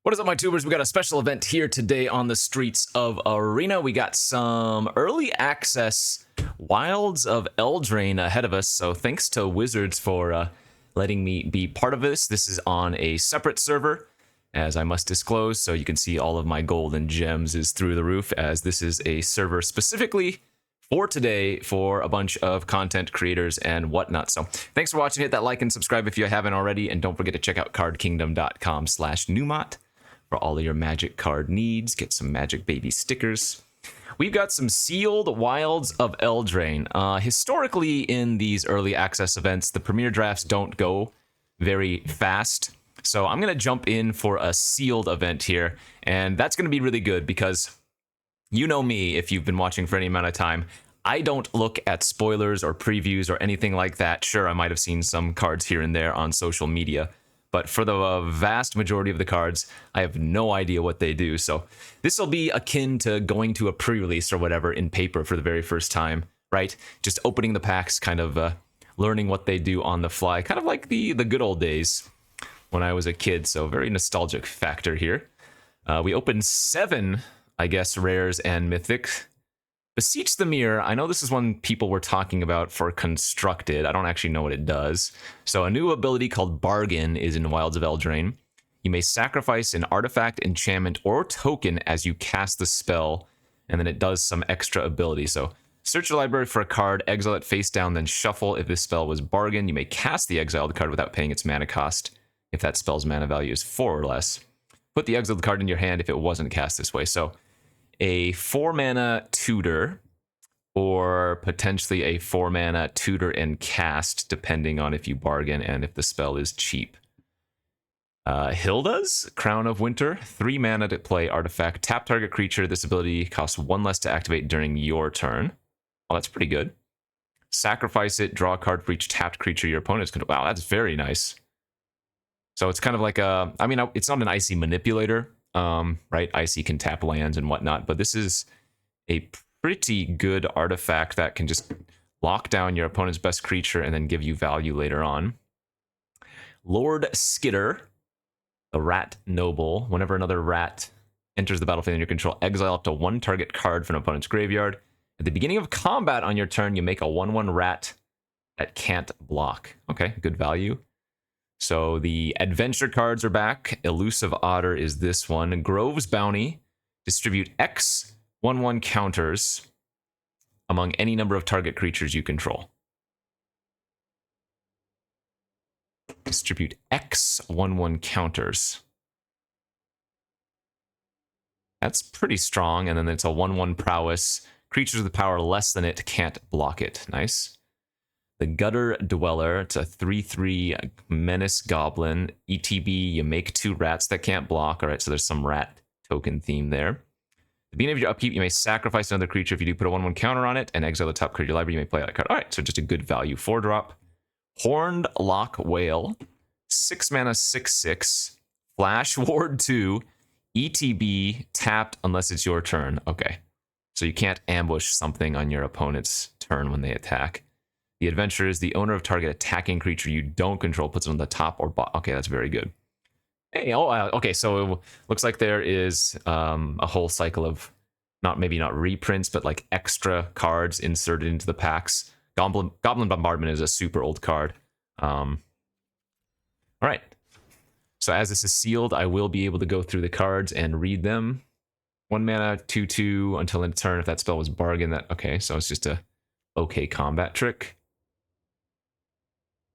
What is up, my tubers? We got a special event here today on the streets of Arena. We got some early access Wilds of Eldraine ahead of us, so thanks to Wizards for letting me be part of this. This is on a separate server, as I must disclose, so you can see all of my gold and gems is through the roof, as this is a server specifically for today for a bunch of content creators and whatnot. So thanks for watching. Hit that like and subscribe if you haven't already, and don't forget to check out cardkingdom.com/Numot for all of your magic card needs. Get some magic baby stickers. We've got some sealed Wilds of Eldraine. Historically, in these early access events, the premier drafts don't go very fast. So I'm going to jump in for a sealed event here. And that's going to be really good because you know me, if you've been watching for any amount of time, I don't look at spoilers or previews or anything like that. Sure, I might have seen some cards here and there on social media, but for the vast majority of the cards, I have no idea what they do. So this will be akin to going to a pre-release or whatever in paper for the very first time, right? Just opening the packs, kind of learning what they do on the fly, kind of like the good old days when I was a kid. So very nostalgic factor here. We opened 7, I guess, rares and mythic. Beseech the Mirror, I know this is one people were talking about for Constructed. I don't actually know what it does. So a new ability called Bargain is in Wilds of Eldraine. You may sacrifice an artifact, enchantment, or token as you cast the spell, and then it does some extra ability. So search your library for a card, exile it face down, then shuffle. If this spell was Bargain, you may cast the exiled card without paying its mana cost if that spell's mana value is 4 or less. Put the exiled card in your hand if it wasn't cast this way. So a 4-mana tutor, or potentially a 4-mana tutor and cast, depending on if you bargain and if the spell is cheap. Hilda's Crown of Winter, 3 mana to play artifact. Tap target creature. This ability costs 1 less to activate during your turn. Oh, that's pretty good. Sacrifice it, draw a card for each tapped creature your opponent's control. Wow, that's very nice. So it's kind of like a, I mean, it's not an icy manipulator, right? Icy can tap lands and whatnot, but this is a pretty good artifact that can just lock down your opponent's best creature and then give you value later on. Lord Skitter, the Rat Noble. Whenever another rat enters the battlefield in your control, exile up to 1 target card from an opponent's graveyard. At the beginning of combat on your turn, you make a 1/1 rat that can't block. Okay, good value. So the adventure cards are back. Elusive Otter is this one. Grove's Bounty. Distribute X 1/1 counters among any number of target creatures you control. Distribute X 1/1 counters. That's pretty strong. And then it's a 1/1 prowess. Creatures with power less than it can't block it. Nice. The Gutter Dweller, it's a 3/3 Menace Goblin. ETB, you make 2 rats that can't block. All right, so there's some rat token theme there. At the beginning of your upkeep, you may sacrifice another creature. If you do, put a 1/1 counter on it and exile the top card of your library. You may play that card. All right, so just a good value 4-drop. Horned Lock Whale, 6 mana 6/6. Flash Ward 2. ETB, tapped unless it's your turn. Okay, so you can't ambush something on your opponent's turn when they attack. The adventure is the owner of target attacking creature you don't control puts it on the top or bottom. Okay, that's very good. Hey, okay, so it looks like there is a whole cycle of maybe not reprints, but like extra cards inserted into the packs. Goblin Bombardment is a super old card. All right. So as this is sealed, I will be able to go through the cards and read them. 1 mana, 2/2 until end turn. If that spell was Bargain, okay, so it's just a okay combat trick.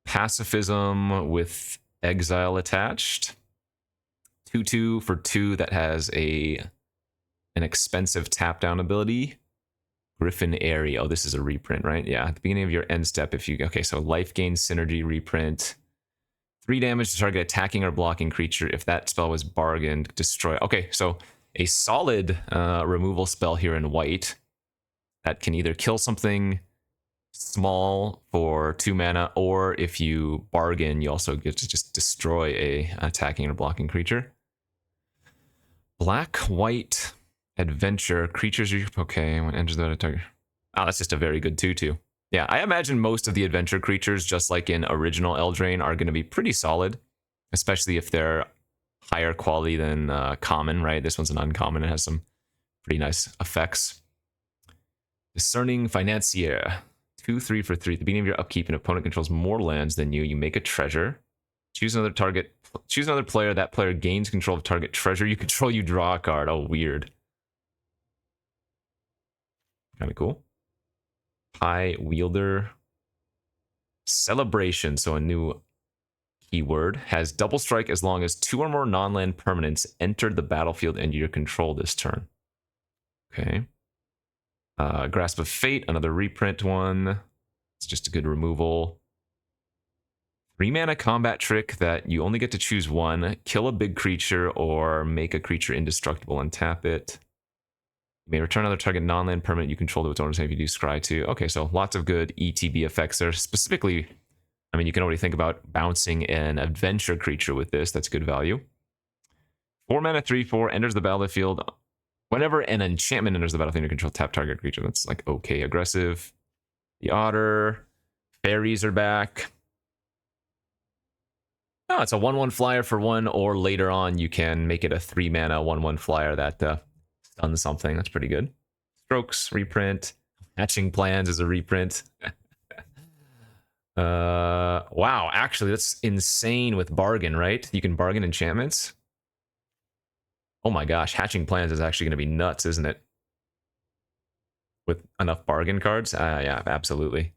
Pacifism with exile attached. 2/2 for 2 that has an expensive tap down ability. Griffin Airy. Oh, this is a reprint, right? Yeah, at the beginning of your end step, okay, so life gain synergy reprint. 3 damage to target attacking or blocking creature. If that spell was bargained, destroy. Okay, so a solid removal spell here in white that can either kill something small for 2 mana, or if you bargain, you also get to just destroy a attacking or blocking creature. Black-white adventure. Creatures you... Okay, when it enters the target... Oh, that's just a very good 2/2. Yeah, I imagine most of the adventure creatures, just like in original Eldraine, are going to be pretty solid, especially if they're higher quality than common, right? This one's an uncommon. It has some pretty nice effects. Discerning Financier. 2/3 for 3. At the beginning of your upkeep, an opponent controls more lands than you. You make a treasure. Choose another target. Choose another player. That player gains control of target treasure you control. You draw a card. Oh, weird. Kind of cool. High Wielder. Celebration. So a new keyword. Has double strike as long as 2 or more non-land permanents entered the battlefield and your control this turn. Okay. Grasp of Fate, another reprint one. It's just a good removal. 3 mana combat trick that you only get to choose one. Kill a big creature or make a creature indestructible and tap it. You may return another target non-land permanent you control to its owner's name if you do scry 2. Okay, so lots of good ETB effects there. Specifically, I mean, you can already think about bouncing an adventure creature with this. That's good value. 4 mana, 3/4, enters the battlefield. Whenever an enchantment enters the battlefield, you control tap target creature. That's like okay, aggressive. The Otter. Fairies are back. Oh, it's a 1/1 flyer for 1, or later on you can make it a 3 mana 1/1 flyer that stuns something. That's pretty good. Strokes, reprint. Hatching Plans is a reprint. Wow, actually, that's insane with bargain, right? You can bargain enchantments. Oh my gosh, Hatching Plans is actually going to be nuts, isn't it? With enough bargain cards? Yeah, absolutely.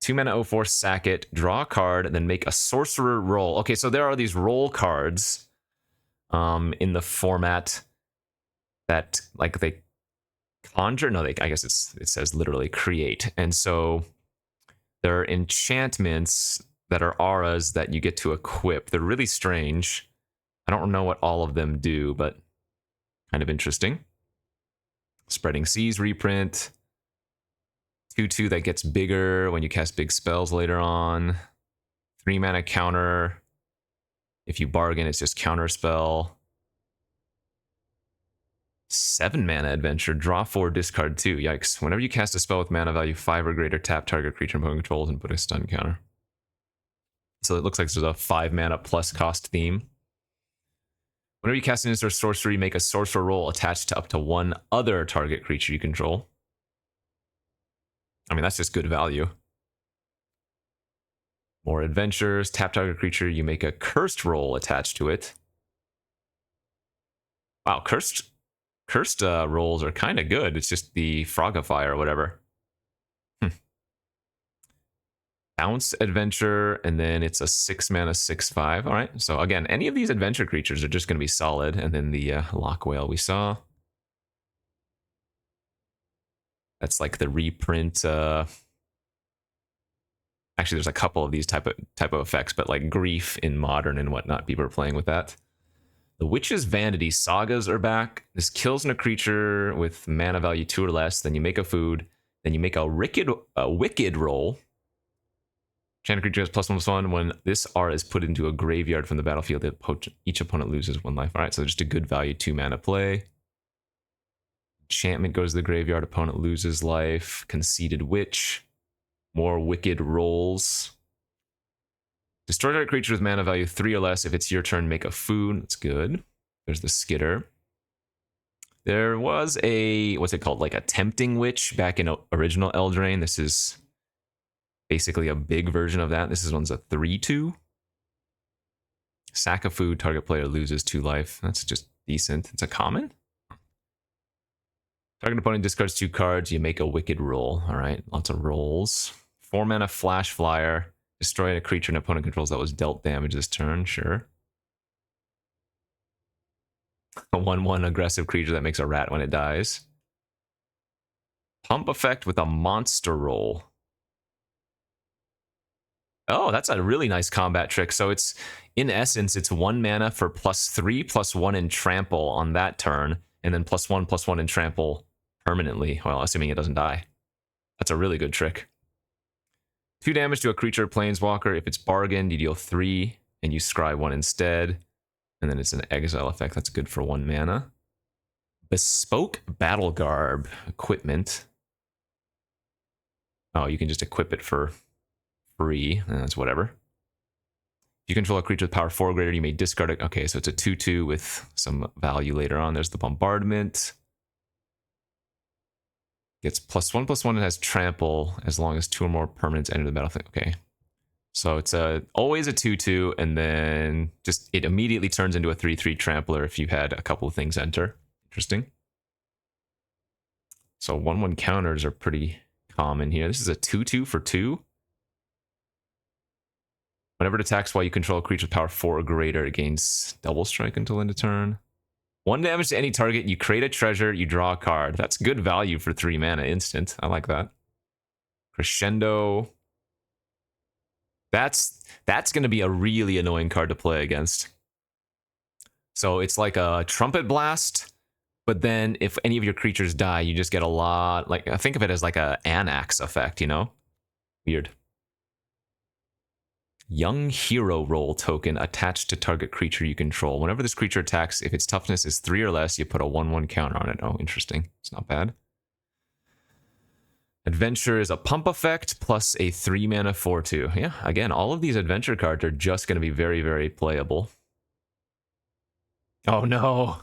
2 mana 0/4, sack it, draw a card, and then make a sorcerer roll. Okay, so there are these roll cards in the format that, like, they conjure. No, I guess it says literally create. And so there are enchantments that are auras that you get to equip. They're really strange. I don't know what all of them do, but kind of interesting. Spreading Seas reprint. 2/2 that gets bigger when you cast big spells later on. 3 mana counter. If you bargain, it's just counter spell. 7 mana adventure. Draw 4, discard 2. Yikes. Whenever you cast a spell with mana value 5 or greater, tap target creature opponent controls and put a stun counter. So it looks like there's a 5 mana plus cost theme. Whenever you cast an instant sorcery, make a sorcerer roll attached to up to 1 other target creature you control. I mean, that's just good value. More adventures. Tap target creature, you make a cursed roll attached to it. Wow, cursed rolls are kind of good. It's just the Frogify or whatever. Bounce adventure, and then it's a 6 mana 6/5. All right, so again, any of these adventure creatures are just going to be solid. And then the Lock Whale we saw. That's like the reprint. Actually, there's a couple of these type of effects, but like Grief in Modern and whatnot, people are playing with that. The Witch's Vanity Sagas are back. This kills a creature with mana value 2 or less. Then you make a food. Then you make a wicked roll. Enchanted creature has +1/+1. When this R is put into a graveyard from the battlefield, each opponent loses 1 life. All right, so just a good value 2 mana play. Enchantment goes to the graveyard. Opponent loses life. Conceited Witch. More wicked rolls. Destroy target creature with mana value 3 or less. If it's your turn, make a food. That's good. There's the Skitter. There was a, what's it called? Like a Tempting Witch back in original Eldraine. This is basically a big version of that. This one's a 3/2. Sack of food. Target player loses 2 life. That's just decent. It's a common. Target opponent discards 2 cards. You make a wicked roll. All right, lots of rolls. 4 mana Flash Flyer. Destroy a creature an opponent controls that was dealt damage this turn. Sure. A 1/1 aggressive creature that makes a rat when it dies. Pump effect with a monster roll. Oh, that's a really nice combat trick. So it's, in essence, it's 1 mana for +3/+1 in trample on that turn, and then +1/+1 in trample permanently. Well, assuming it doesn't die. That's a really good trick. 2 damage to a creature planeswalker. If it's bargained, you deal 3 and you scry 1 instead. And then it's an exile effect. That's good for 1 mana. Bespoke Battle Garb equipment. Oh, you can just equip it for free. That's whatever. If you control a creature with power 4 or greater, you may discard it. Okay, so it's a 2/2 with some value later on. There's the bombardment. Gets +1/+1 and has trample as long as 2 or more permanents enter the battlefield. Okay. So it's always a 2/2, and then just it immediately turns into a 3/3 trampler if you had a couple of things enter. Interesting. So 1/1 counters are pretty common here. This is a 2/2 for 2. Whenever it attacks while you control a creature with power 4 or greater, it gains double strike until end of turn. 1 damage to any target, you create a treasure, you draw a card. That's good value for 3 mana instant. I like that. Crescendo. That's going to be a really annoying card to play against. So it's like a Trumpet Blast, but then if any of your creatures die, you just get a lot. Like, I think of it as like a Anax effect, you know? Weird. Young Hero Roll token attached to target creature you control. Whenever this creature attacks, if its toughness is 3 or less, you put a 1/1 counter on it. Oh, interesting. It's not bad. Adventure is a pump effect plus a 3 mana 4/2. Yeah, again, all of these adventure cards are just going to be very, very playable. Oh no,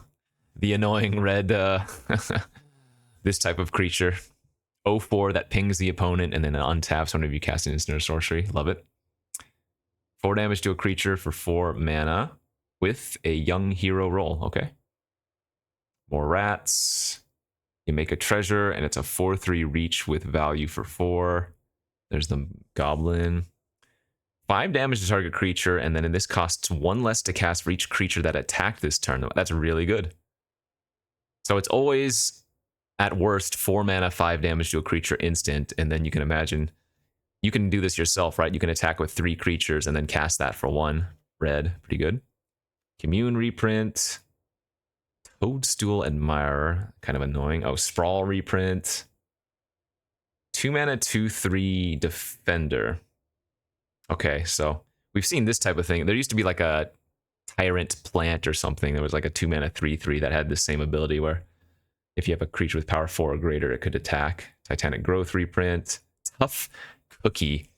the annoying red, this type of creature. 0/4 that pings the opponent and then untaps whenever you cast an instant or sorcery. Love it. 4 damage to a creature for 4 mana with a Young Hero Roll. Okay. More rats. You make a treasure, and it's a 4/3 reach with value for 4. There's the goblin. 5 damage to target creature, and then this costs 1 less to cast for each creature that attacked this turn. That's really good. So it's always, at worst, 4 mana, 5 damage to a creature instant, and then you can imagine, you can do this yourself, right? You can attack with 3 creatures and then cast that for 1 red. Pretty good. Commune reprint. Toadstool Admirer, kind of annoying. Oh, Sprawl reprint. 2 mana, 2/3 Defender. Okay, so we've seen this type of thing. There used to be like a Tyrant Plant or something. There was like a 2 mana, 3/3 that had the same ability where if you have a creature with power 4 or greater, it could attack. Titanic Growth reprint. Tough Cookie.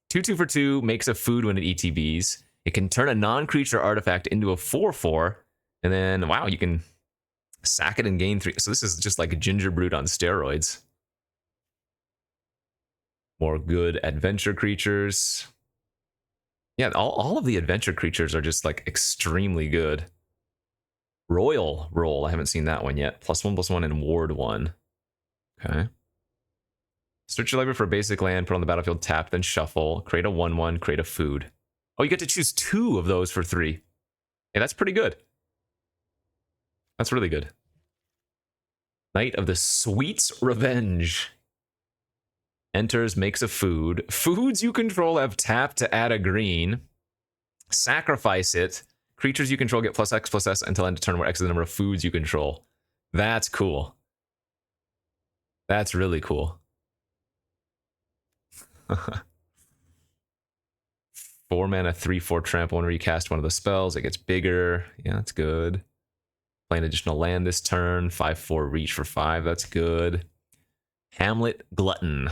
2/2 for 2 makes a food when it ETBs. It can turn a non-creature artifact into a 4/4, and then, wow, you can sack it and gain 3. So this is just like a Ginger Brute on steroids. More good adventure creatures. Yeah, all of the adventure creatures are just like extremely good. Royal Roll, I haven't seen that one yet. +1/+1 and Ward 1. Okay. Search your library for a basic land, put on the battlefield, tap, then shuffle. Create a 1/1, create a food. Oh, you get to choose 2 of those for 3. Yeah, that's pretty good. That's really good. Knight of the Sweet's Revenge. Enters, makes a food. Foods you control have tap to add a green. Sacrifice it. Creatures you control get +X/+S until end of turn, where X is the number of foods you control. That's cool. That's really cool. 4 mana, 3/4 trample. Whenever you cast one of the spells, it gets bigger. Yeah, that's good. Play an additional land this turn. 5/4 reach for 5. That's good. Hamlet Glutton.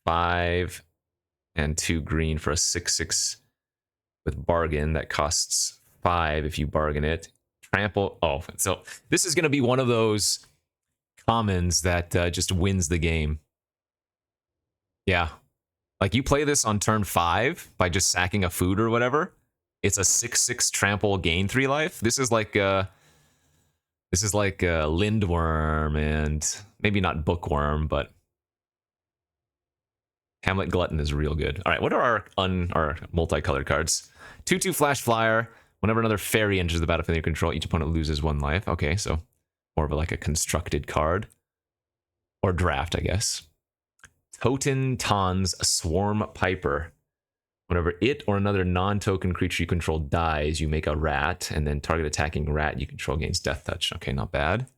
5 and 2 green for a 6/6 with bargain. That costs 5 if you bargain it. Trample. Oh, so this is going to be one of those commons that just wins the game. Yeah. Like, you play this on turn 5 by just sacking a food or whatever. It's a 6/6 trample, gain 3 life. This is like Lindworm and maybe not Bookworm, but Hamlet Glutton is real good. All right, what are our multicolored cards? 2/2 Flash Flyer. Whenever another fairy enters the battlefield you control, each opponent loses 1 life. Okay, so more of like a constructed card. Or draft, I guess. Toten Ton's Swarm Piper. Whenever it or another non-token creature you control dies, you make a rat, and then target attacking rat you control gains Death Touch. Okay, not bad.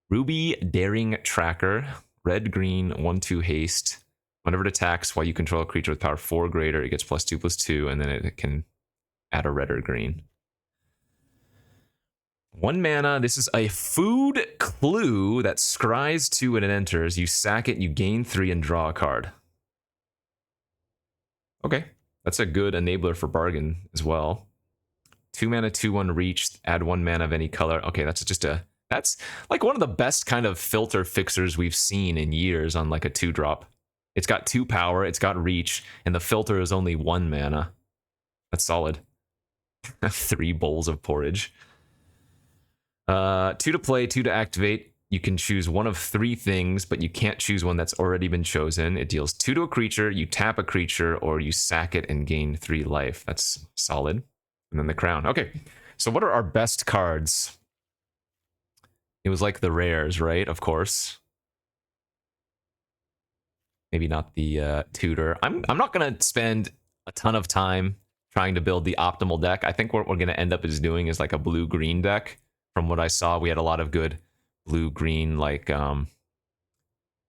Ruby Daring Tracker. Red, green, 1/2 haste. Whenever it attacks while you control a creature with power 4 or greater, it gets +2/+2, and then it can add a red or green. 1 mana. This is a food clue that scries 2 when it enters. You sack it, you gain 3, and draw a card. Okay, That's a good enabler for bargain as well. 2 mana, 2/1 reach, add 1 mana of any color. Okay, that's like one of the best kind of filter fixers we've seen in years on like a 2-drop. It's got 2 power, it's got reach, and the filter is only 1 mana. That's solid. 3 bowls of porridge. 2 to play, 2 to activate. You can choose one of 3 things, but you can't choose one that's already been chosen. It deals 2 to a creature, you tap a creature, or you sack it and gain 3 life. That's solid. And then the crown. Okay, so what are our best cards? It was like the rares, right? Of course. Maybe not the tutor. I'm not going to spend a ton of time trying to build the optimal deck. I think what we're going to end up is doing is like a blue-green deck. From what I saw, we had a lot of good blue-green like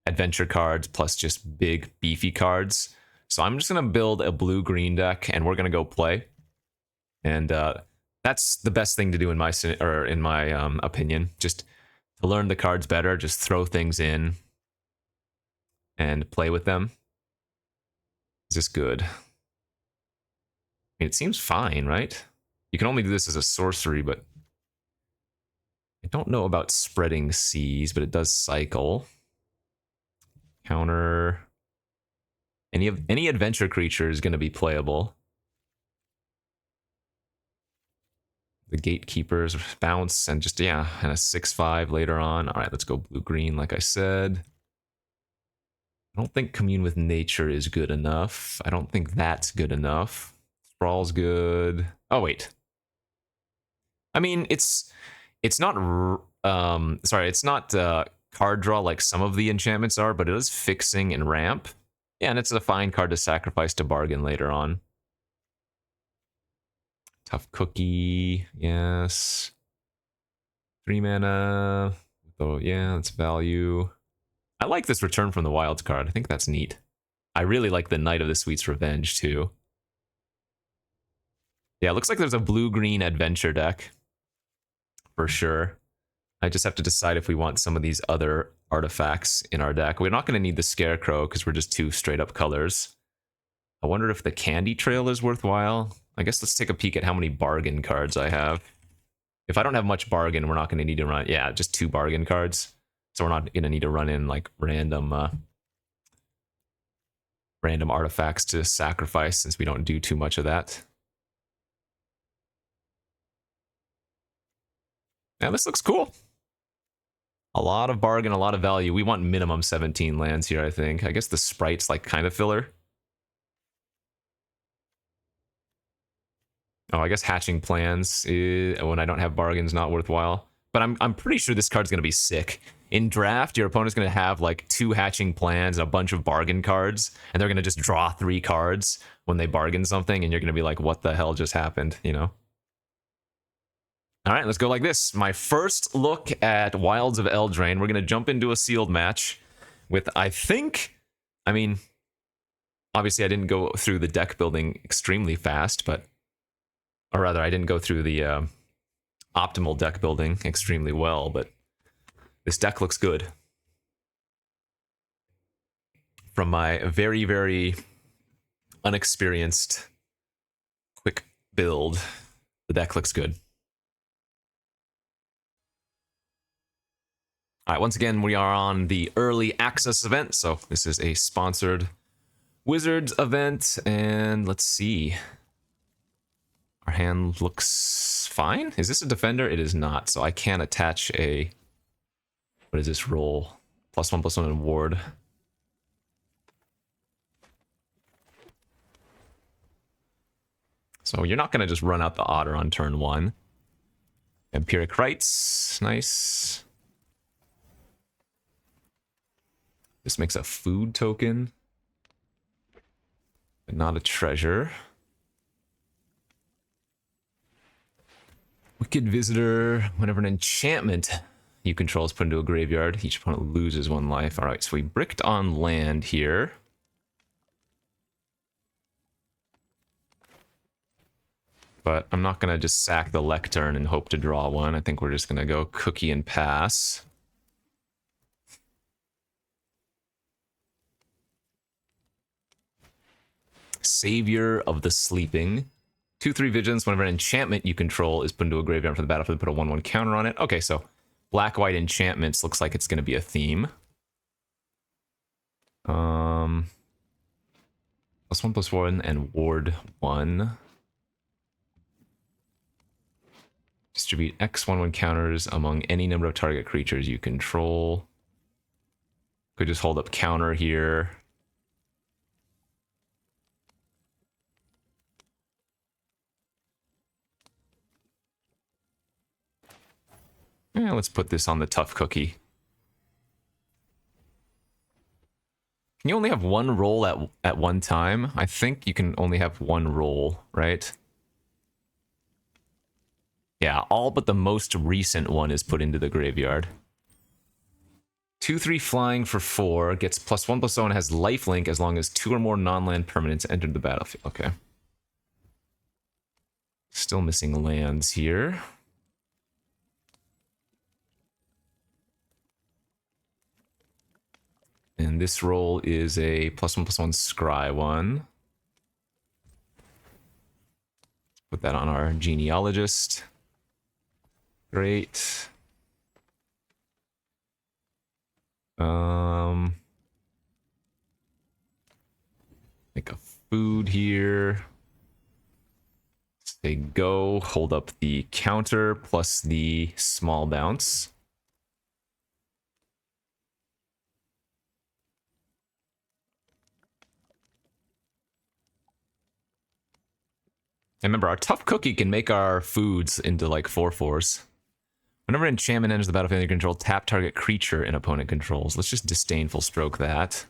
adventure cards plus just big beefy cards. So I'm just going to build a blue-green deck and we're going to go play. And that's the best thing to do in my opinion. Just to learn the cards better, just throw things in and play with them. Is this good? I mean, it seems fine, right? You can only do this as a sorcery, but I don't know about spreading seas, but it does cycle. Counter. Any adventure creature is going to be playable. The gatekeepers bounce and just, yeah, and a 6/5 later on. All right, let's go blue-green, like I said. I don't think Commune with Nature is good enough. I don't think that's good enough. Sprawl's good. Oh, wait. I mean, it's not, sorry, it's not card draw like some of the enchantments are, but it is fixing and ramp. Yeah, and it's a fine card to sacrifice to bargain later on. Tough Cookie, yes. 3 mana. Oh, yeah, that's value. I like this Return from the Wilds card. I think that's neat. I really like the Knight of the Sweet's Revenge, too. Yeah, it looks like there's a blue-green adventure deck. For sure. I just have to decide if we want some of these other artifacts in our deck. We're not going to need the Scarecrow because we're just 2 straight-up colors. I wonder if the Candy Trail is worthwhile. I guess let's take a peek at how many bargain cards I have. If I don't have much bargain, we're not going to need to run... Yeah, just 2 bargain cards. So we're not going to need to run in like random artifacts to sacrifice since we don't do too much of that. Yeah, this looks cool. A lot of bargain, a lot of value. We want minimum 17 lands here, I think. I guess the sprite's like kind of filler. Oh, I guess hatching plans when I don't have bargains not worthwhile. But I'm pretty sure this card's gonna be sick. In draft, your opponent's gonna have like 2 hatching plans and a bunch of bargain cards, and they're gonna just draw 3 cards when they bargain something, and you're gonna be like, what the hell just happened, you know? All right, let's go like this. My first look at Wilds of Eldraine. We're gonna jump into a sealed match with, I mean, obviously I didn't go through the deck building extremely fast, but, or rather, I didn't go through the optimal deck building extremely well, but this deck looks good. From my very, very unexperienced quick build, the deck looks good. All right, once again, we are on the early access event, so this is a sponsored Wizards event, and let's see. Our hand looks fine. Is this a defender? It is not, so I can't attach a... What is this roll? +1/+1 and ward. So you're not going to just run out the Otter on turn 1. Empiric Rites, nice. This makes a food token, but not a treasure. Wicked Visitor. Whenever an enchantment you control is put into a graveyard, each opponent loses 1 life. All right, so we bricked on land here. But I'm not going to just sack the Lectern and hope to draw 1. I think we're just going to go Cookie and pass. Savior of the Sleeping. 2/3 vigilance. Whenever an enchantment you control is put into a graveyard from the battlefield, put a 1/1 counter on it. Okay, so black-white enchantments looks like it's going to be a theme. +1/+1 and ward 1. Distribute X 1/1 counters among any number of target creatures you control. Could just hold up counter here. Yeah, let's put this on the tough cookie. Can you only have one roll at one time? I think you can only have one roll, right? Yeah, all but the most recent one is put into the graveyard. 2/3 flying for 4, gets +1/+0 and has lifelink as long as 2 or more non-land permanents entered the battlefield. Okay. Still missing lands here. And this roll is a +1/+1 scry one. Put that on our genealogist. Great. Make a food here. Say go, hold up the counter plus the small bounce. And remember, our tough cookie can make our foods into like 4/4s. Whenever enchantment enters the battlefield, you control tap target creature an opponent controls. Let's just disdainful stroke that.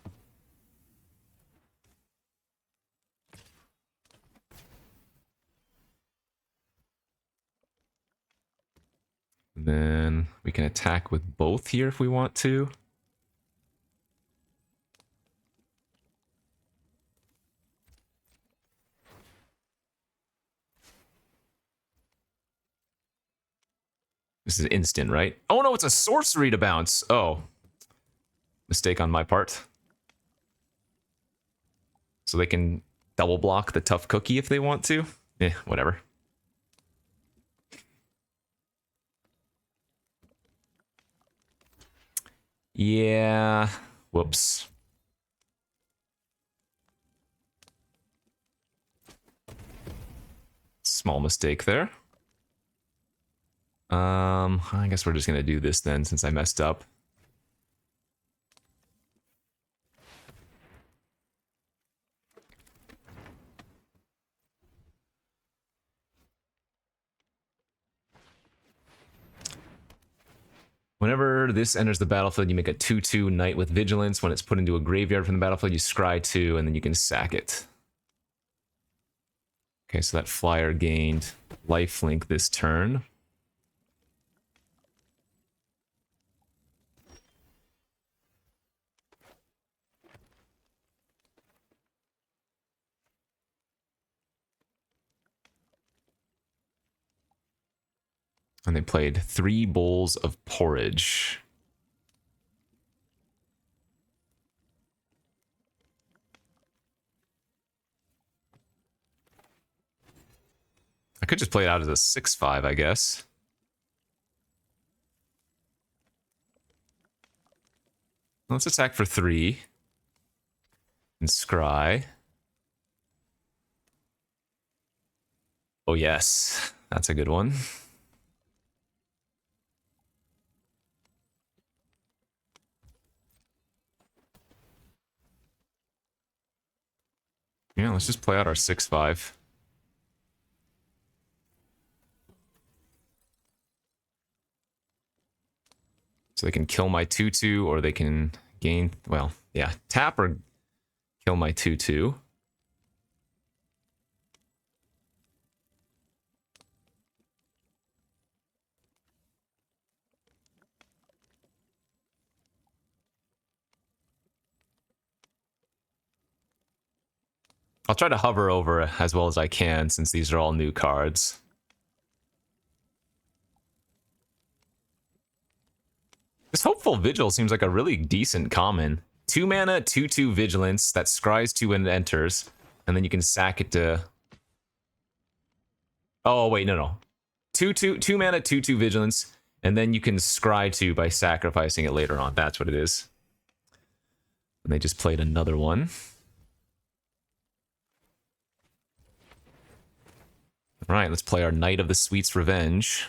And then we can attack with both here if we want to. This is instant, right? Oh no, it's a sorcery to bounce. Oh. Mistake on my part. So they can double block the tough cookie if they want to. Eh, whatever. Yeah. Whoops. Small mistake there. I guess we're just gonna do this then since I messed up. Whenever this enters the battlefield, you make a 2/2 knight with vigilance. When it's put into a graveyard from the battlefield, you scry 2, and then you can sack it. Okay, so that flyer gained lifelink this turn. And they played 3 bowls of porridge. I could just play it out as a 6/5, I guess. Let's attack for 3. And scry. Oh yes, that's a good one. Yeah, let's just play out our 6/5. So they can kill my 2/2, or they can gain, well, yeah, tap or kill my 2/2. I'll try to hover over as well as I can since these are all new cards. This Hopeful Vigil seems like a really decent common. 2 mana, 2/2 vigilance that scries 2 when it enters, And then you can sack it to... Oh, wait, no. 2 mana, 2/2 vigilance, and then you can scry 2 by sacrificing it later on. That's what it is. And they just played another one. All right, let's play our Knight of the Sweet's Revenge.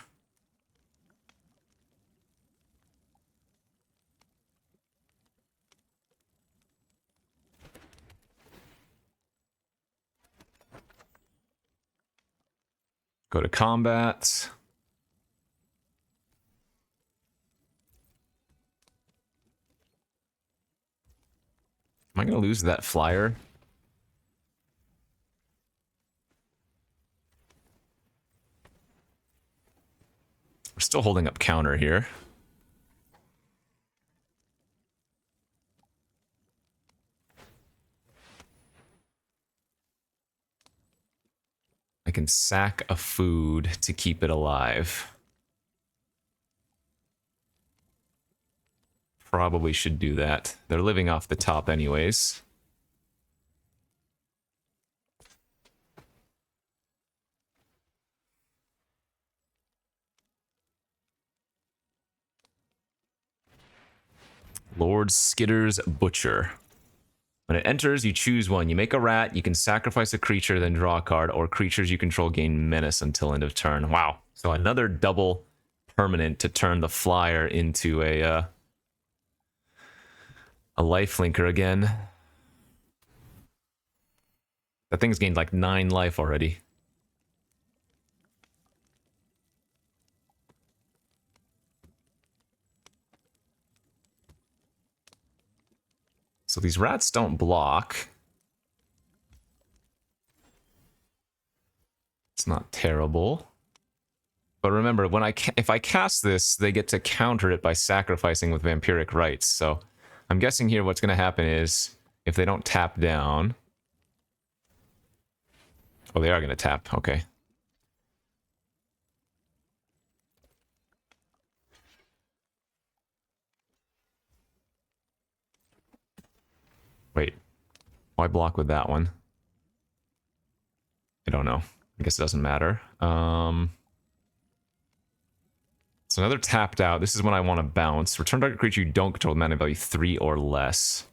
Go to combat. Am I going to lose that flyer? We're still holding up counter here. I can sack a food to keep it alive. Probably should do that. They're living off the top anyways. Lord Skitter's Butcher. When it enters, you choose one. You make a rat, you can sacrifice a creature, then draw a card, or creatures you control gain menace until end of turn. Wow. So another double permanent to turn the flyer into a lifelinker again. That thing's gained like 9 life already. So these rats don't block. It's not terrible. But remember, when if I cast this, they get to counter it by sacrificing with Vampiric Rites. So I'm guessing here what's going to happen is, if they don't tap down... Oh, they are going to tap. Okay. Wait. Why block with that one? I don't know. I guess it doesn't matter. So another tapped out. This is when I want to bounce. Return target creature you don't control with mana value 3 or less.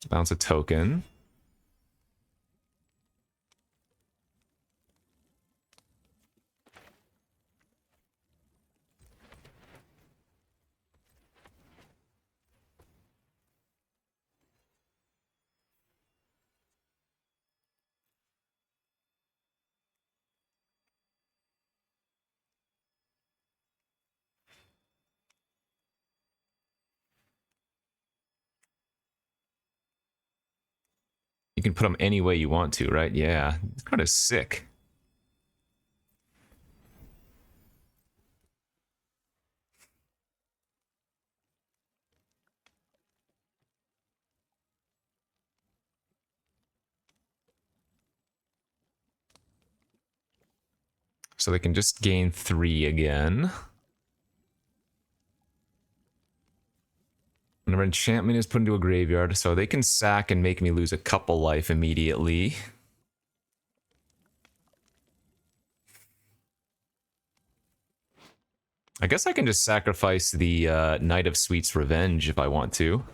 Bounce a token. You can put them any way you want to, right? Yeah, it's kind of sick. So they can just gain 3 again. Whenever enchantment is put into a graveyard, so they can sack and make me lose a couple life immediately. I guess I can just sacrifice the Knight of Sweet's Revenge if I want to.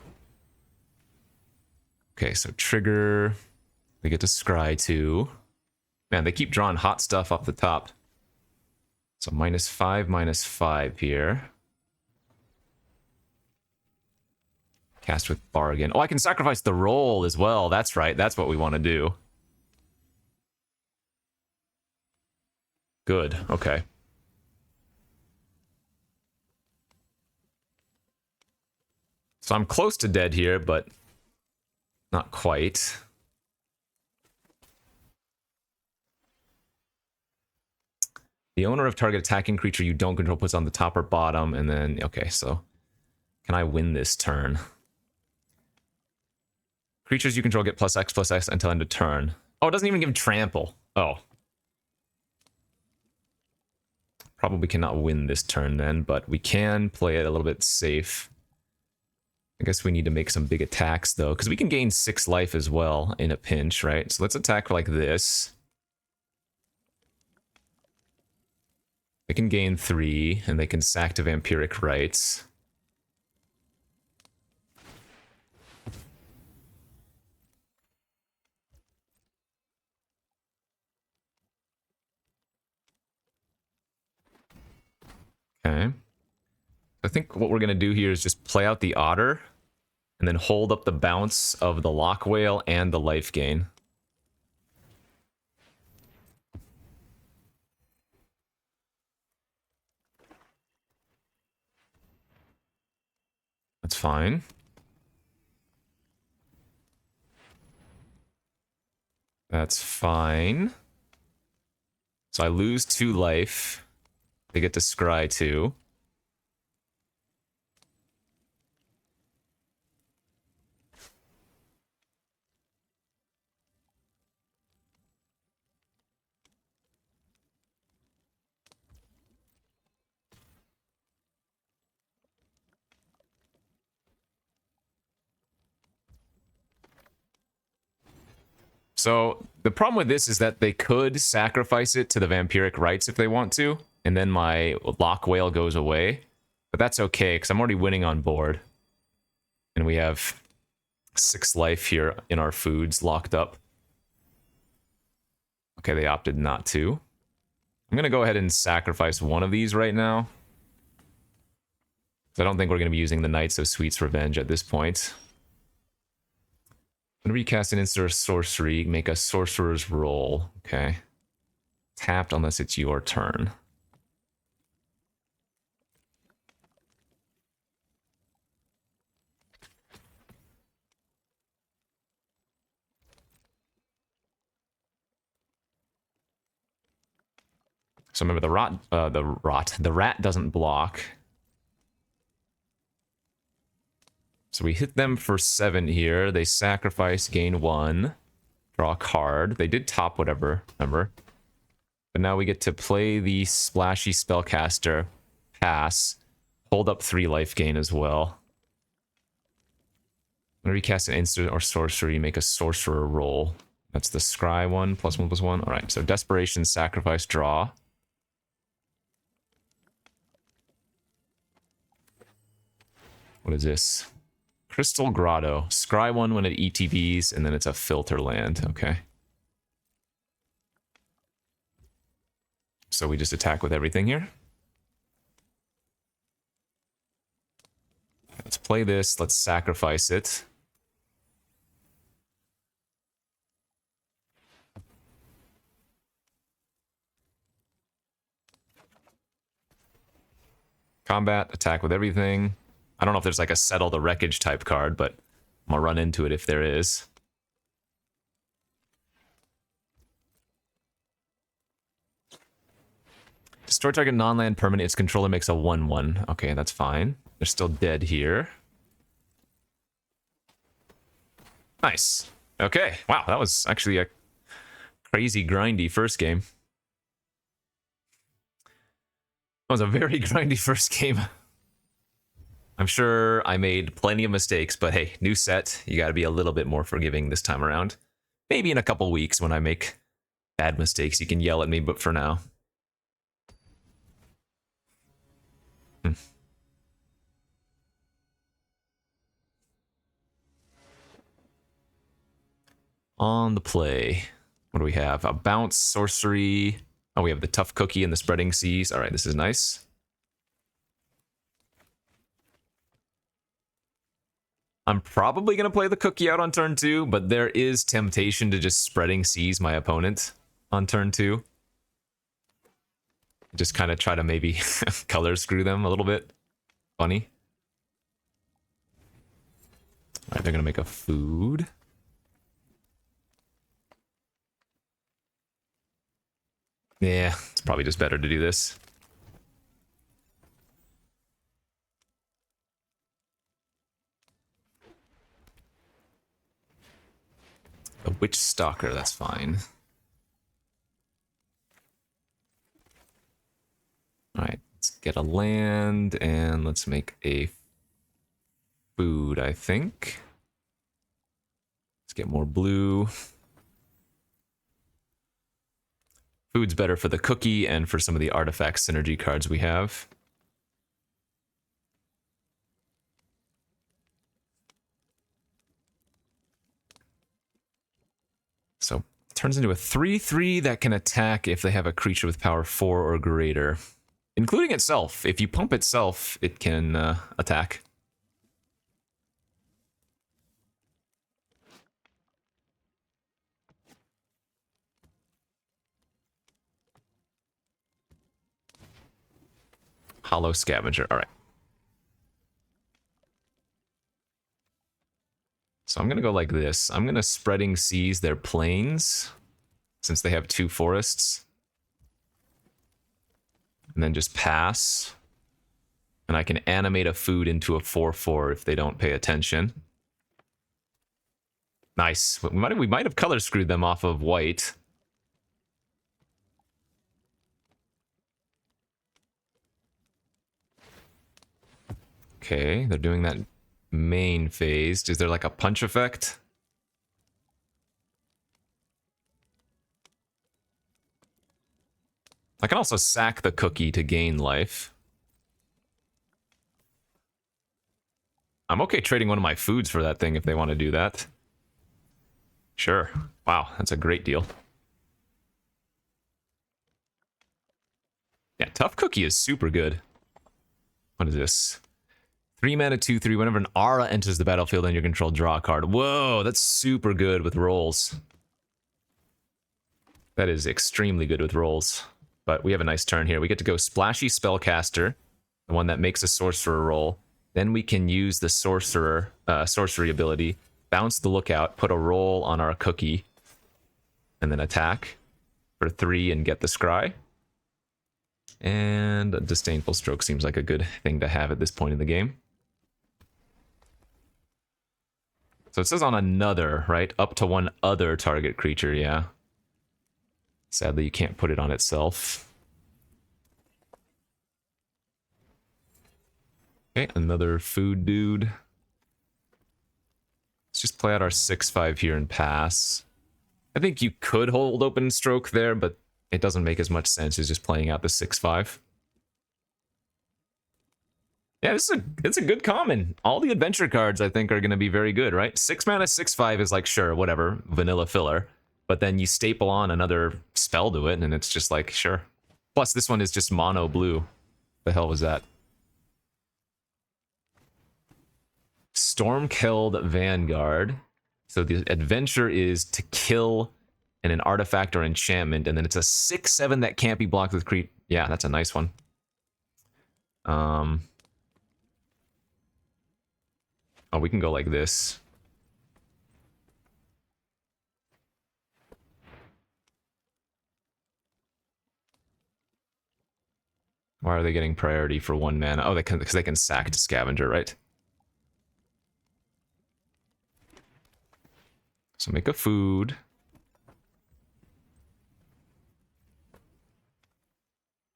Okay, so trigger. They get to scry too. Man, they keep drawing hot stuff off the top. So -5 here. Cast with Bargain. Oh, I can sacrifice the roll as well. That's right. That's what we want to do. Good. Okay. So I'm close to dead here, but not quite. The owner of target attacking creature you don't control puts on the top or bottom, and then... Okay, so... Can I win this turn? Creatures you control get +X/+X until end of turn. Oh, it doesn't even give trample. Oh. Probably cannot win this turn then, but we can play it a little bit safe. I guess we need to make some big attacks, though, because we can gain 6 life as well in a pinch, right? So let's attack like this. They can gain 3, and they can sack to Vampiric Rites. Okay. I think what we're going to do here is just play out the Otter, and then hold up the bounce of the Lock Whale and the life gain. That's fine. That's fine. So I lose 2 life. They get to scry 2. So the problem with this is that they could sacrifice it to the Vampiric Rites if they want to, and then my Lock Whale goes away. But that's okay, because I'm already winning on board. And we have 6 life here in our foods locked up. Okay, they opted not to. I'm going to go ahead and sacrifice one of these right now. I don't think we're going to be using the Knights of Sweet's Revenge at this point. I'm going to recast an instant sorcery, make a sorcerer's roll. Okay. Tapped unless it's your turn. So remember the rat doesn't block. So we hit them for 7 here. They sacrifice, gain 1, draw a card. They did top whatever, remember? But now we get to play the splashy spellcaster, pass, hold up 3 life gain as well. I'm gonna recast an instant or sorcery, make a sorcerer roll. That's the scry one, +1/+1. All right, so desperation, sacrifice, draw. What is this? Crystal Grotto. Scry 1 when it ETBs, and then it's a filter land. Okay. So we just attack with everything here. Let's play this. Let's sacrifice it. Combat, attack with everything. I don't know if there's like a Settle the Wreckage type card, but I'm gonna run into it if there is. Destroy target non-land permanent. Its controller makes a 1/1. Okay, that's fine. They're still dead here. Nice. Okay. Wow, that was actually a crazy grindy first game. That was a very grindy first game. I'm sure I made plenty of mistakes, but hey, new set. You gotta be a little bit more forgiving this time around. Maybe in a couple weeks when I make bad mistakes, you can yell at me, but for now. On the play. What do we have? A bounce, sorcery. Oh, we have the tough cookie and the spreading seas. All right, this is nice. I'm probably going to play the cookie out on turn 2, but there is temptation to just spreading seas my opponent on turn 2. Just kind of try to maybe color screw them a little bit. Funny. All right, they're going to make a food. Yeah, it's probably just better to do this. A Witch Stalker, that's fine. Alright, let's get a land, and let's make a food, I think. Let's get more blue. Food's better for the cookie and for some of the artifact synergy cards we have. So turns into a 3/3 that can attack if they have a creature with power 4 or greater, including itself. If you pump itself, it can attack. Hollow Scavenger. All right. So I'm going to go like this. I'm going to Spreading Seas their plains, since they have 2 forests. And then just pass. And I can animate a food into a 4/4 if they don't pay attention. Nice. We might have color screwed them off of white. Okay, they're doing that main phase. Is there like a punch effect? I can also sack the cookie to gain life. I'm okay trading one of my foods for that thing if they want to do that. Sure. Wow, that's a great deal. Yeah, Tough Cookie is super good. What is this? 3 mana, 2/3. Whenever an aura enters the battlefield and your control, draw a card. Whoa, that's super good with rolls. That is extremely good with rolls. But we have a nice turn here. We get to go Splashy Spellcaster, the one that makes a sorcerer roll. Then we can use the sorcerer sorcery ability, bounce the Lookout, put a roll on our cookie, and then attack for 3 and get the scry. And a Disdainful Stroke seems like a good thing to have at this point in the game. So it says on another, right? Up to 1 other target creature, yeah. Sadly, you can't put it on itself. Okay, another food dude. Let's just play out our 6/5 here and pass. I think you could hold Open Stroke there, but it doesn't make as much sense as just playing out the 6/5. Yeah, it's a good common. All the adventure cards, I think, are going to be very good, right? 6 mana, 6/5 is like, sure, whatever, vanilla filler. But then you staple on another spell to it, and it's just like, sure. Plus, this one is just mono blue. The hell was that? Storm-Killed Vanguard. So the adventure is to kill an artifact or enchantment, and then it's a 6/7 that can't be blocked with creep. Yeah, that's a nice one. Oh, we can go like this. Why are they getting priority for 1 mana? Oh, because they can sack to Scavenger, right? So make a food.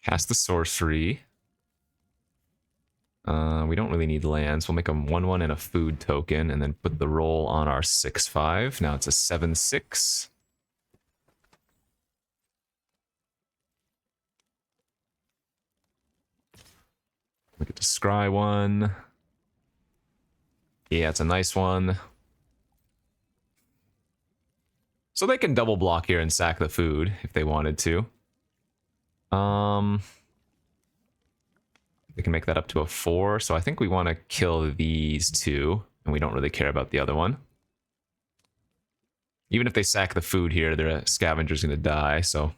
Cast the sorcery. We don't really need lands. We'll make a 1/1 and a food token, and then put the roll on our 6/5. Now it's a 7/6. We get to scry 1. Yeah, it's a nice one. So they can double block here and sack the food if they wanted to. They can make that up to a 4, so I think we want to kill these 2, and we don't really care about the other one. Even if they sack the food here, their Scavenger's going to die, so...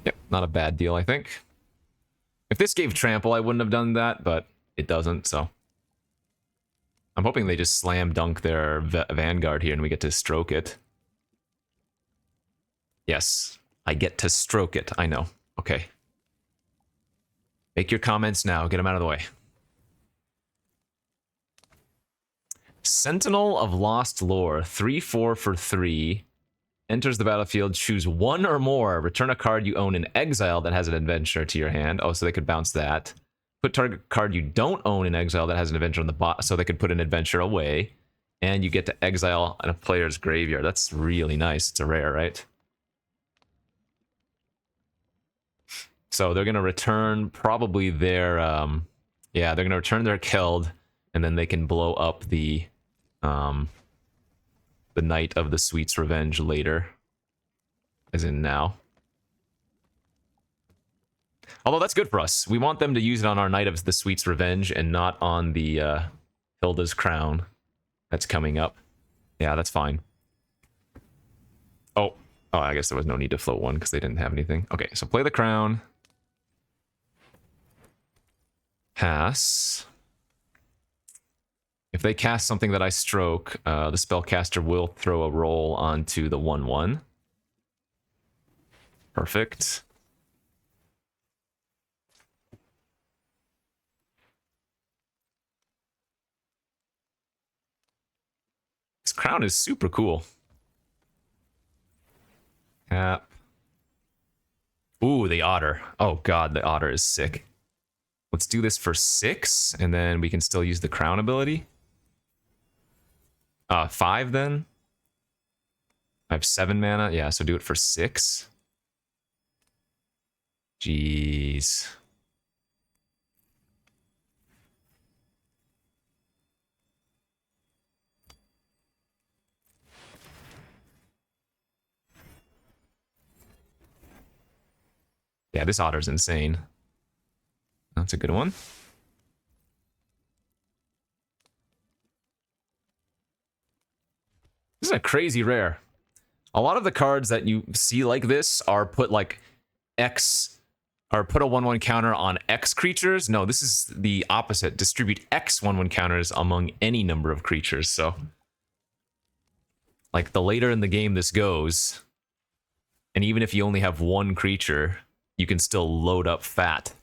Yep, not a bad deal, I think. If this gave Trample, I wouldn't have done that, but it doesn't, so... I'm hoping they just slam dunk their Vanguard here and we get to stroke it. Yes, I get to stroke it, I know. Okay. Make your comments now, get them out of the way. Sentinel of Lost Lore, 3/4 for 3, Enters the battlefield, choose one or more. Return a card you own in exile that has an adventure to your hand. Oh, so they could bounce that. Put target card you don't own in exile that has an adventure on the bottom, so they could put an adventure away. And you get to exile in a player's graveyard. That's really nice. It's a rare, right? So they're going to return probably their... yeah, they're going to return their Keld, and then they can blow up the Night of the Sweet's Revenge later. As in now. Although that's good for us. We want them to use it on our Night of the Sweet's Revenge and not on the Hilda's Crown that's coming up. Yeah, that's fine. Oh, I guess there was no need to float one because they didn't have anything. Okay, so play the Crown. Pass. If they cast something that I stroke, the spellcaster will throw a roll onto the 1/1. Perfect. This crown is super cool. Tap. Ooh, the otter. Oh god, the otter is sick. Let's do this for 6, and then we can still use the crown ability. 5 then. I have 7 mana. Yeah, so do it for 6. Jeez. Yeah, this otter's insane. That's a good one. This is a crazy rare. A lot of the cards that you see like this are put like X, or put a 1/1 counter on X creatures. No, this is the opposite. Distribute X 1/1 counters among any number of creatures. So, like, the later in the game this goes, and even if you only have one creature, you can still load up fat.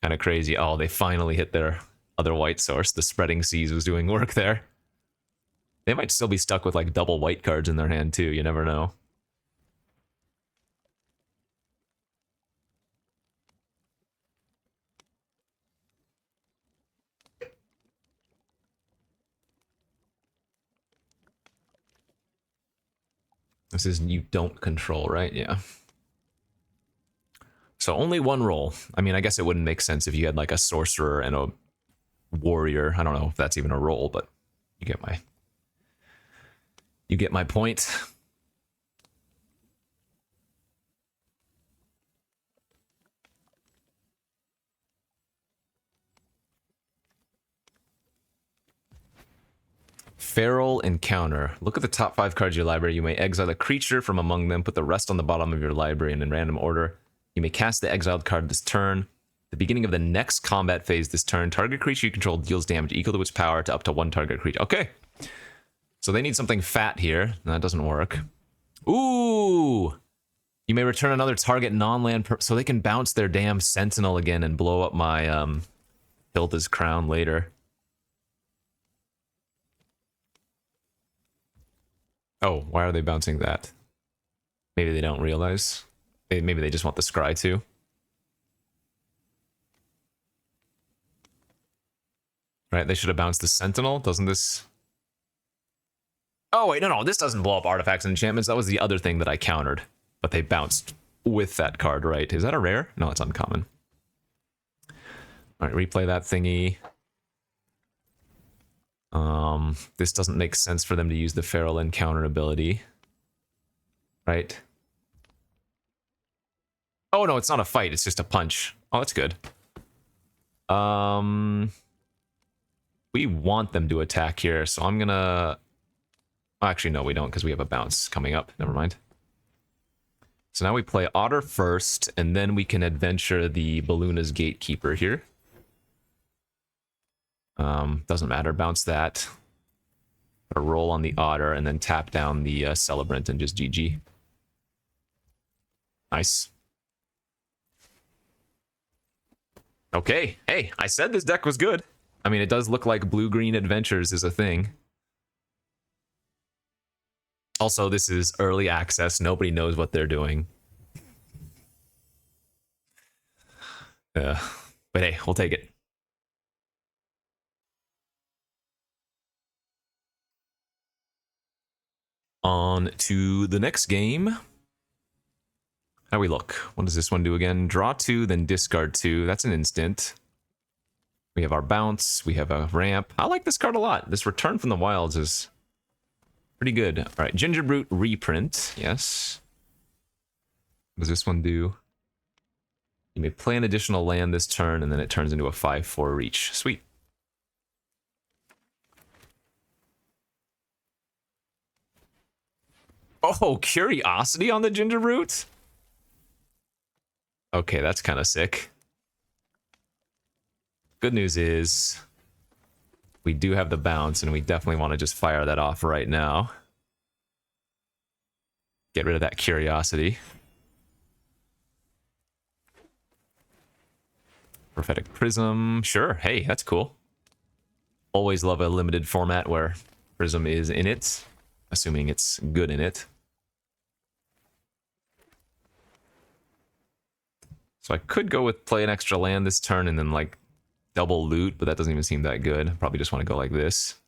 Kind of crazy. Oh, they finally hit their other white source. The Spreading Seas was doing work there. They might still be stuck with like double white cards in their hand too. You never know. This is you don't control, right? Yeah. So only one roll. I mean, I guess it wouldn't make sense if you had like a sorcerer and a warrior. I don't know if that's even a roll, but you get my point. Feral Encounter. Look at the top 5 cards of your library. You may exile a creature from among them. Put the rest on the bottom of your library in random order. You may cast the exiled card this turn. At the beginning of the next combat phase this turn, target creature you control deals damage equal to its power to up to 1 target creature. Okay. So they need something fat here. That doesn't work. Ooh! You may return another target non-land... so they can bounce their damn Sentinel again and blow up my Hilda's Crown later. Oh, why are they bouncing that? Maybe they don't realize. Maybe they just want the scry too. Right, they should have bounced the Sentinel. Doesn't this... Oh, wait, no, this doesn't blow up artifacts and enchantments. That was the other thing that I countered. But they bounced with that card, right? Is that a rare? No, it's uncommon. All right, replay that thingy. This doesn't make sense for them to use the Feral Encounter ability. Right? Oh, no, it's not a fight. It's just a punch. Oh, that's good. We want them to attack here, so I'm gonna... Oh, actually, no, we don't, because we have a bounce coming up. Never mind. So now we play Otter first, and then we can adventure the Balluna's Gatekeeper here. Doesn't matter. Bounce that. Put a roll on the Otter, and then tap down the Celebrant and just GG. Nice. Okay. Hey, I said this deck was good. I mean, it does look like blue-green adventures is a thing. Also, this is early access. Nobody knows what they're doing. But hey, we'll take it. On to the next game. How do we look? What does this one do again? Draw 2, then discard 2. That's an instant. We have our bounce. We have a ramp. I like this card a lot. This return from the wilds is pretty good. All right, Gingerbrute reprint. Yes. What does this one do? You may play an additional land this turn, and then it turns into a 5/4 reach. Sweet. Oh, Curiosity on the Gingerbrute? Okay, that's kind of sick. Good news is we do have the bounce, and we definitely want to just fire that off right now. Get rid of that Curiosity. Prophetic Prism. Sure, hey, that's cool. Always love a limited format where Prism is in it, assuming it's good in it. So I could go with play an extra land this turn and then like double loot, but that doesn't even seem that good. Probably just want to go like this.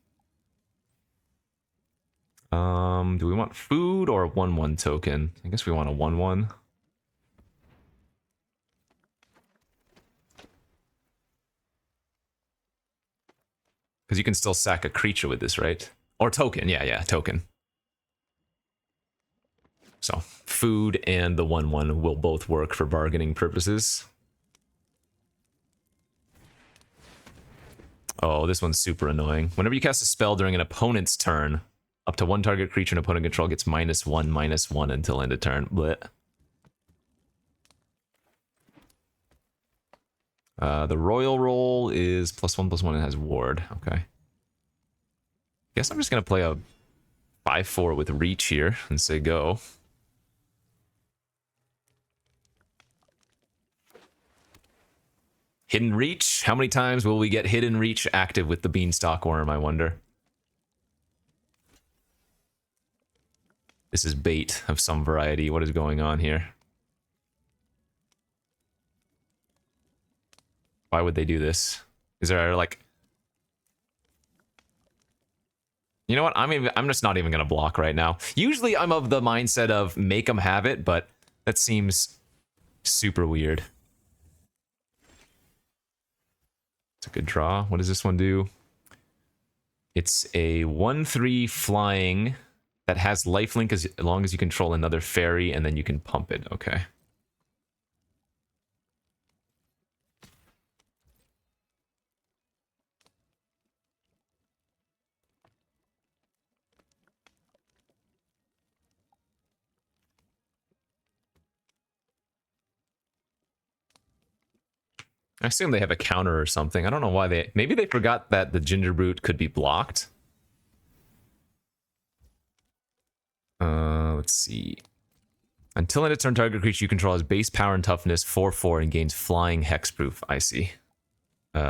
Do we want food or a 1/1 token? I guess we want a 1/1. Because you can still sack a creature with this, right? Or token, yeah, token. So food and the 1/1 will both work for bargaining purposes. Oh, this one's super annoying. Whenever you cast a spell during an opponent's turn, up to one target creature an opponent control gets -1/-1 until end of turn. Blech. The Royal Roll is +1/+1 and has Ward. Okay. Guess I'm just going to play a 5/4 with Reach here and say go. Hidden Reach? How many times will we get Hidden Reach active with the Beanstalk Worm, I wonder? This is bait of some variety. What is going on here? Why would they do this? Is there like... You know what? I'm just not even going to block right now. Usually I'm of the mindset of make them have it, but that seems super weird. It's a good draw. What does this one do? It's a 1/3 flying that has lifelink as long as you control another fairy, and then you can pump it. Okay. I assume they have a counter or something. I don't know why they... Maybe they forgot that the Gingerbrute could be blocked. Let's see. Until end of turn, target creature you control has base power and toughness 4/4 and gains flying hexproof. I see. Do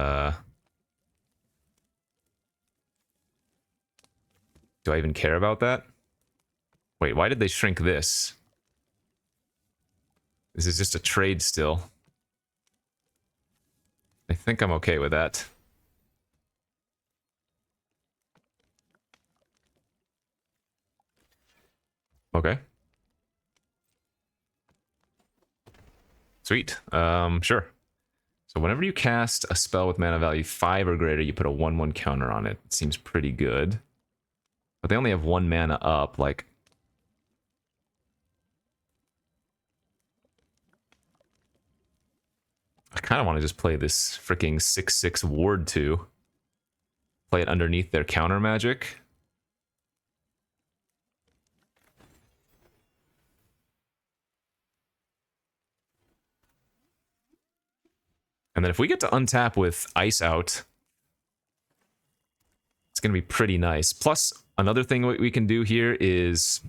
I even care about that? Wait, why did they shrink this? This is just a trade still. I think I'm okay with that. Okay. Sweet. Sure. So whenever you cast a spell with mana value 5 or greater, you put a 1/1 counter on it. It seems pretty good. But they only have 1 mana up, like... I kind of want to just play this freaking 6/6 Ward 2. Play it underneath their counter magic. And then if we get to untap with Ice Out, it's going to be pretty nice. Plus, another thing we can do here is,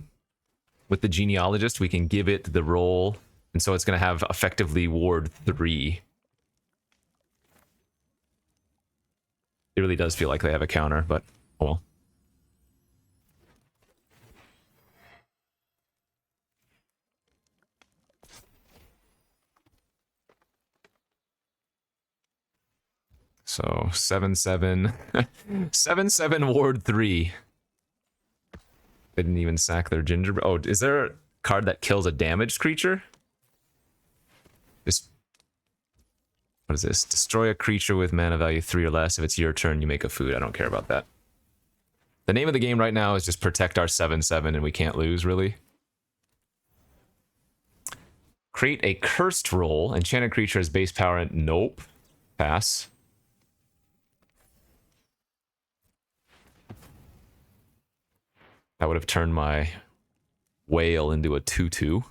with the Genealogist, we can give it the roll, and so it's going to have effectively Ward 3. It really does feel like they have a counter, but oh well. So 7/7, 7/7 Ward 3. They didn't even sack their gingerbread. Oh, is there a card that kills a damaged creature? Just what is this? Destroy a creature with mana value 3 or less. If it's your turn, you make a food. I don't care about that. The name of the game right now is just protect our 7/7, and we can't lose, really. Create a cursed roll. Enchanted creature has base power. Nope. Pass. That would have turned my whale into a 2/2.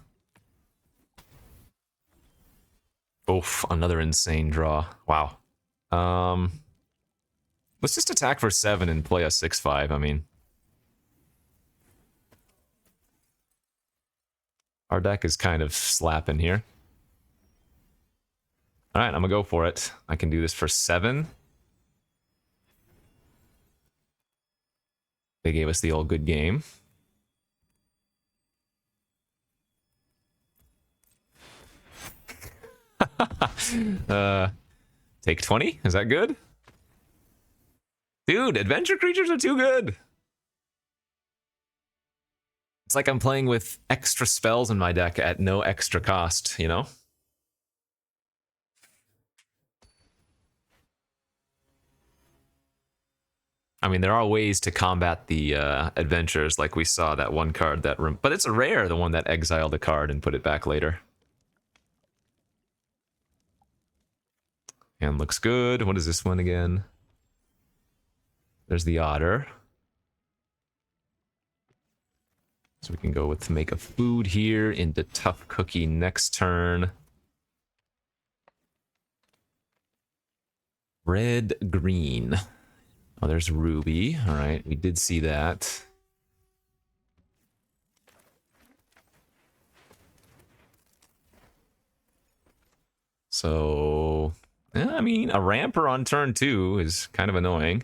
Oof, another insane draw. Wow. Let's just attack for 7 and play a 6/5. I mean, our deck is kind of slapping here. All right, I'm gonna go for it. I can do this for 7. They gave us the old good game. Take 20? Is that good? Dude, adventure creatures are too good. It's like I'm playing with extra spells in my deck at no extra cost, you know? I mean, there are ways to combat the adventures, like we saw that one card that... But it's a rare, the one that exiled a card and put it back later. And looks good. What is this one again? There's the otter. So we can go with make a food here into tough cookie next turn. Red, green. Oh, there's Ruby. All right, we did see that. So, yeah, I mean, a ramper on turn 2 is kind of annoying.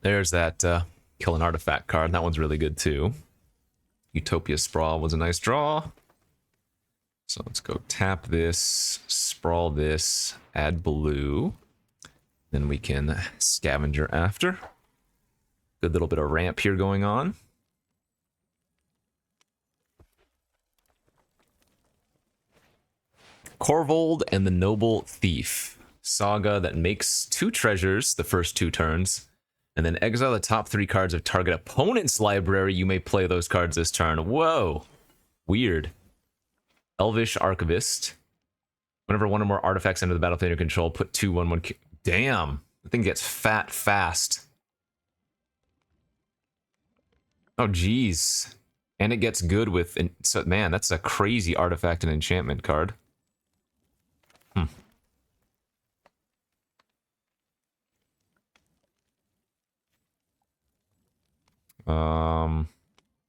There's that kill an artifact card. That one's really good too. Utopia Sprawl was a nice draw. So let's go tap this, sprawl this, add blue. Then we can scavenger after. Good little bit of ramp here going on. Korvold and the Noble Thief. Saga that makes 2 treasures the first 2 turns. And then exile the top 3 cards of target opponent's library. You may play those cards this turn. Whoa. Weird. Elvish Archivist. Whenever one or more artifacts enter the battlefield under control, put 2/1/1. Damn. The thing gets fat fast. Oh, geez. And it gets good with... So, man, that's a crazy artifact and enchantment card.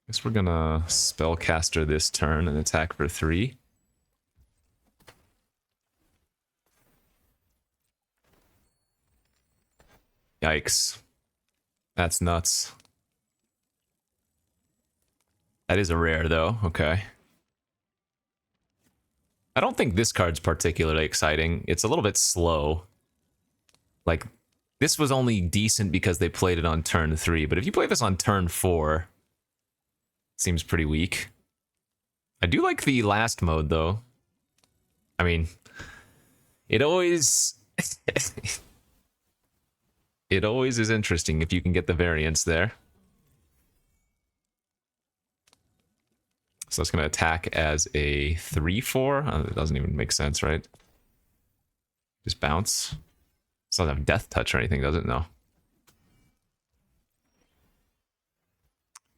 Guess we're gonna spellcaster this turn and attack for 3. Yikes. That's nuts. That is a rare, though. Okay. I don't think this card's particularly exciting. It's a little bit slow. Like, this was only decent because they played it on turn 3, but if you play this on turn 4, it seems pretty weak. I do like the last mode, though. I mean, it always... it always is interesting if you can get the variance there. So it's going to attack as a 3/4. It doesn't even make sense, right? Just bounce. It doesn't have death touch or anything, does it? No.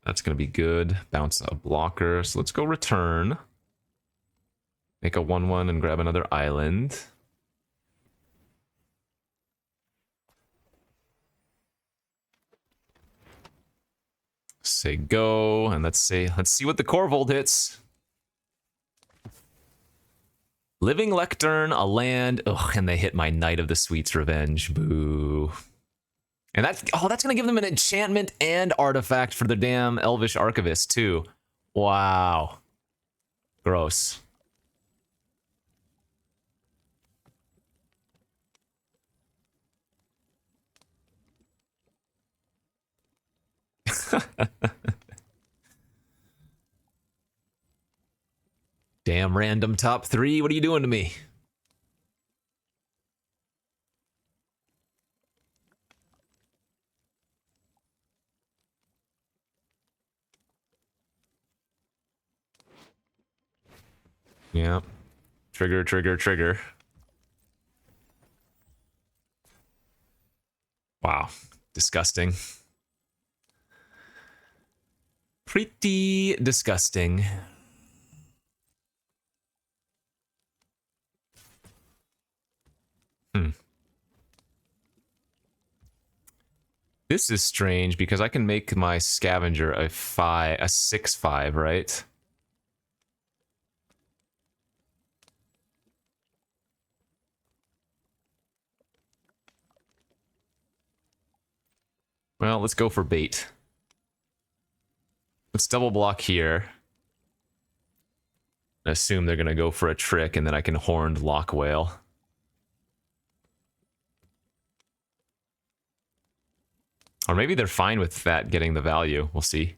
That's going to be good. Bounce a blocker. So let's go return. Make a 1/1 and grab another island. Say go, and let's see what the Korvold hits. Living Lectern, a land. Ugh, and they hit my Knight of the Sweet's Revenge. Boo. And that's gonna give them an enchantment and artifact for the damn Elvish Archivist too. Wow. Gross. Damn random top 3, what are you doing to me? Yeah. Trigger, trigger, trigger. Wow. Disgusting. Pretty disgusting. This is strange because I can make my scavenger a 6/5, right? Well, let's go for bait. Let's double block here. Assume they're gonna go for a trick, and then I can Horned Lock Whale. Or maybe they're fine with that getting the value. We'll see.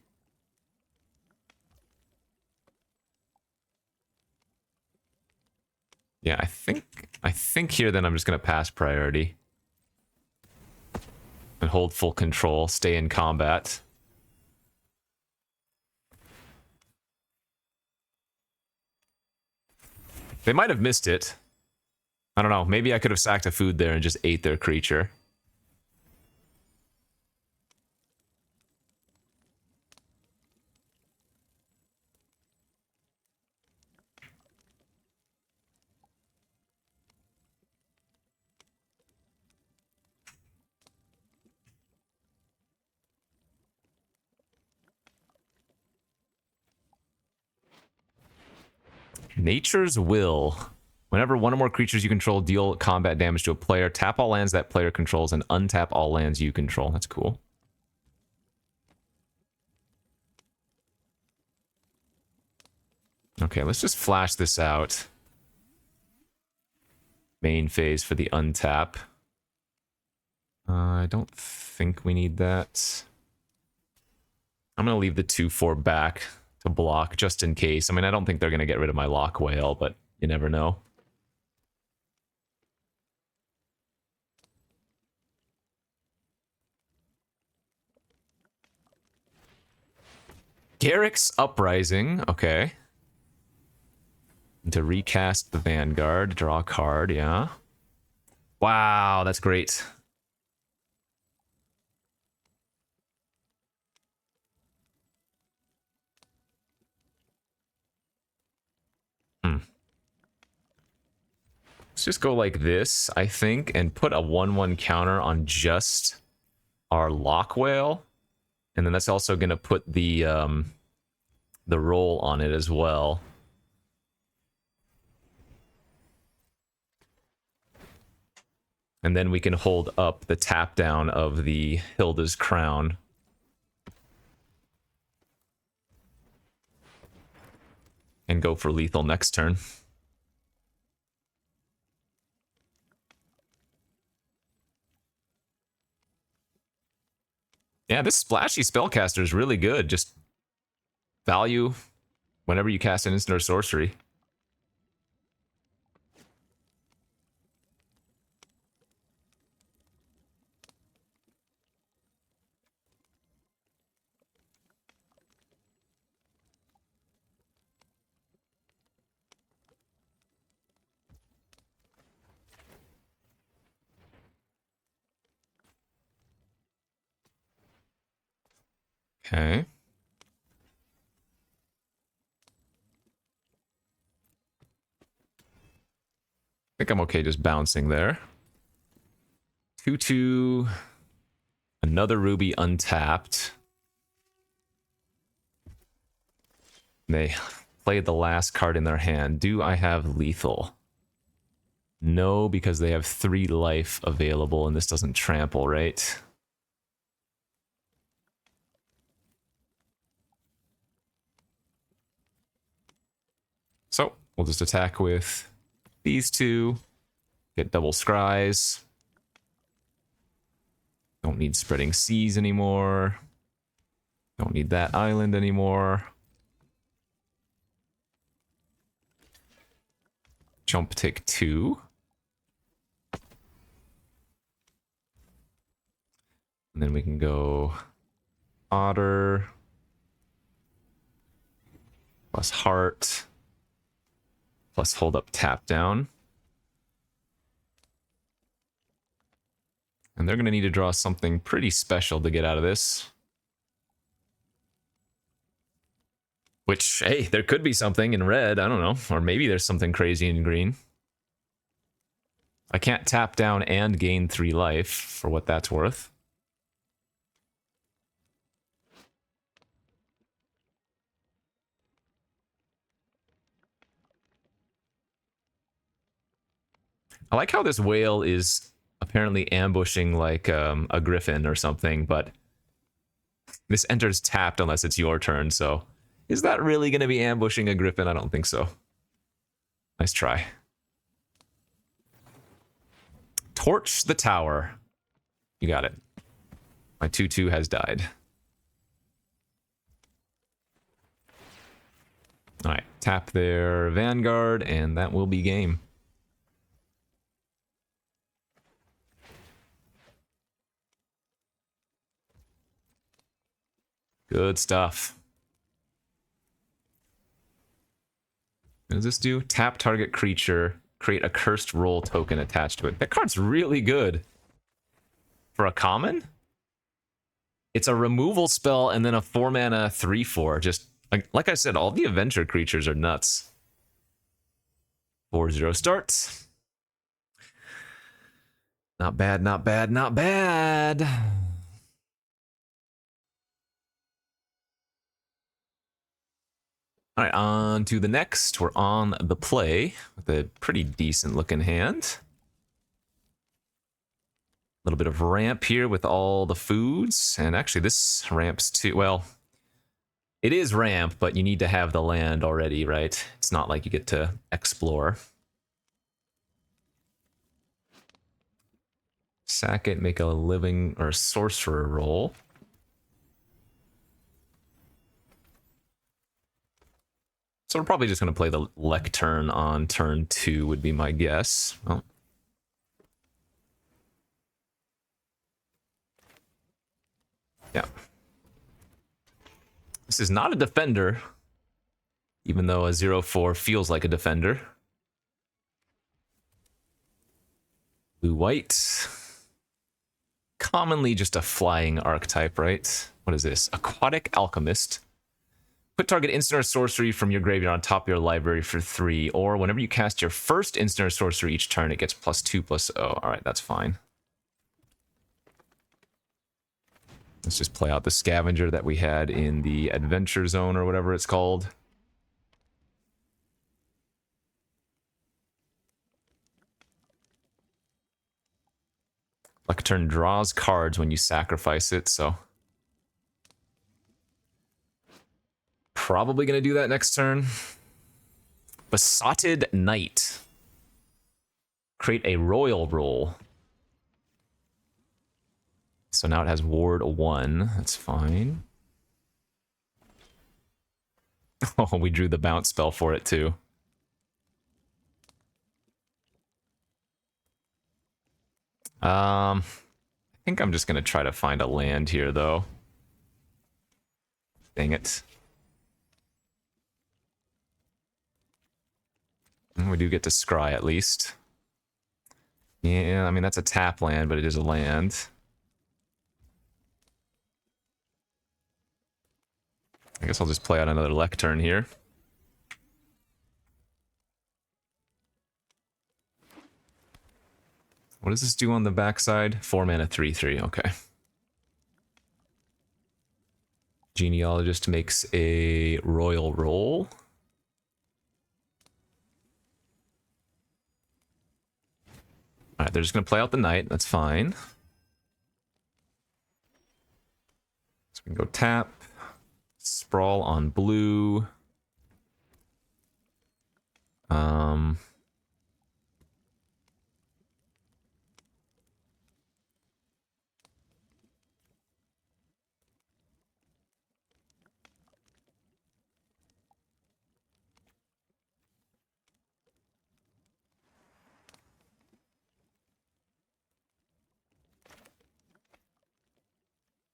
Yeah, I think here then I'm just gonna pass priority. And hold full control, stay in combat. They might have missed it. I don't know, maybe I could have sacked a food there and just ate their creature. Nature's Will. Whenever one or more creatures you control deal combat damage to a player, tap all lands that player controls and untap all lands you control. That's cool. Okay, let's just flash this out. Main phase for the untap. I don't think we need that. I'm going to leave the 2/4 back to block just in case. I mean, I don't think they're going to get rid of my Lock Whale, but you never know. Garrick's Uprising, okay. To recast the Vanguard, draw a card, yeah. Wow, that's great. Let's just go like this, I think, and put a 1/1 counter on just our Lock Whale. And then that's also going to put the roll on it as well. And then we can hold up the tap down of the Hilda's Crown. And go for lethal next turn. Yeah, this splashy spellcaster is really good. Just value whenever you cast an instant or sorcery. Okay. I think I'm okay just bouncing there. 2/2. Another ruby untapped. They played the last card in their hand. Do I have lethal? No, because they have 3 life available and this doesn't trample, right? We'll just attack with these two. Get double scries. Don't need spreading seas anymore. Don't need that island anymore. Jump take 2. And then we can go Otter plus Heart plus hold up tap down. And they're going to need to draw something pretty special to get out of this. Which, hey, there could be something in red, I don't know. Or maybe there's something crazy in green. I can't tap down and gain 3 life, for what that's worth. I like how this whale is apparently ambushing like a griffin or something, but this enters tapped unless it's your turn, so is that really going to be ambushing a griffin? I don't think so. Nice try. Torch the tower. You got it. My 2/2 has died. Alright, tap their Vanguard, and that will be game. Good stuff. What does this do? Tap target creature, create a cursed roll token attached to it. That card's really good. For a common? It's a removal spell and then a 4-mana 3/4. Just, like I said, all the adventure creatures are nuts. 4-0 starts. Not bad, not bad, not bad. All right, on to the next. We're on the play with a pretty decent looking hand. A little bit of ramp here with all the foods. And actually this ramps too, well, it is ramp, but you need to have the land already, right? It's not like you get to explore. Sack it, make a living or sorcerer roll. So we're probably just going to play the Lectern on turn 2 would be my guess. Oh. Yeah. This is not a defender, even though a 0/4 feels like a defender. Blue-white. Commonly just a flying archetype, right? What is this? Aquatic Alchemist. Put target instant or sorcery from your graveyard on top of your library for 3, or whenever you cast your first instant or sorcery each turn, it gets +2/+0. Alright, that's fine. Let's just play out the scavenger that we had in the adventure zone or whatever it's called. Lectern draws cards when you sacrifice it, so probably going to do that next turn. Besotted Knight. Create a royal roll. So now it has ward 1. That's fine. Oh, we drew the bounce spell for it too. I think I'm just going to try to find a land here, though. Dang it. We do get to scry at least. Yeah, I mean, that's a tap land, but it is a land. I guess I'll just play out another Lectern here. What does this do on the backside? 4-mana 3/3, okay. Genealogist makes a royal roll. Alright, they're just going to play out the knight. That's fine. So we can go tap. Sprawl on blue. Um,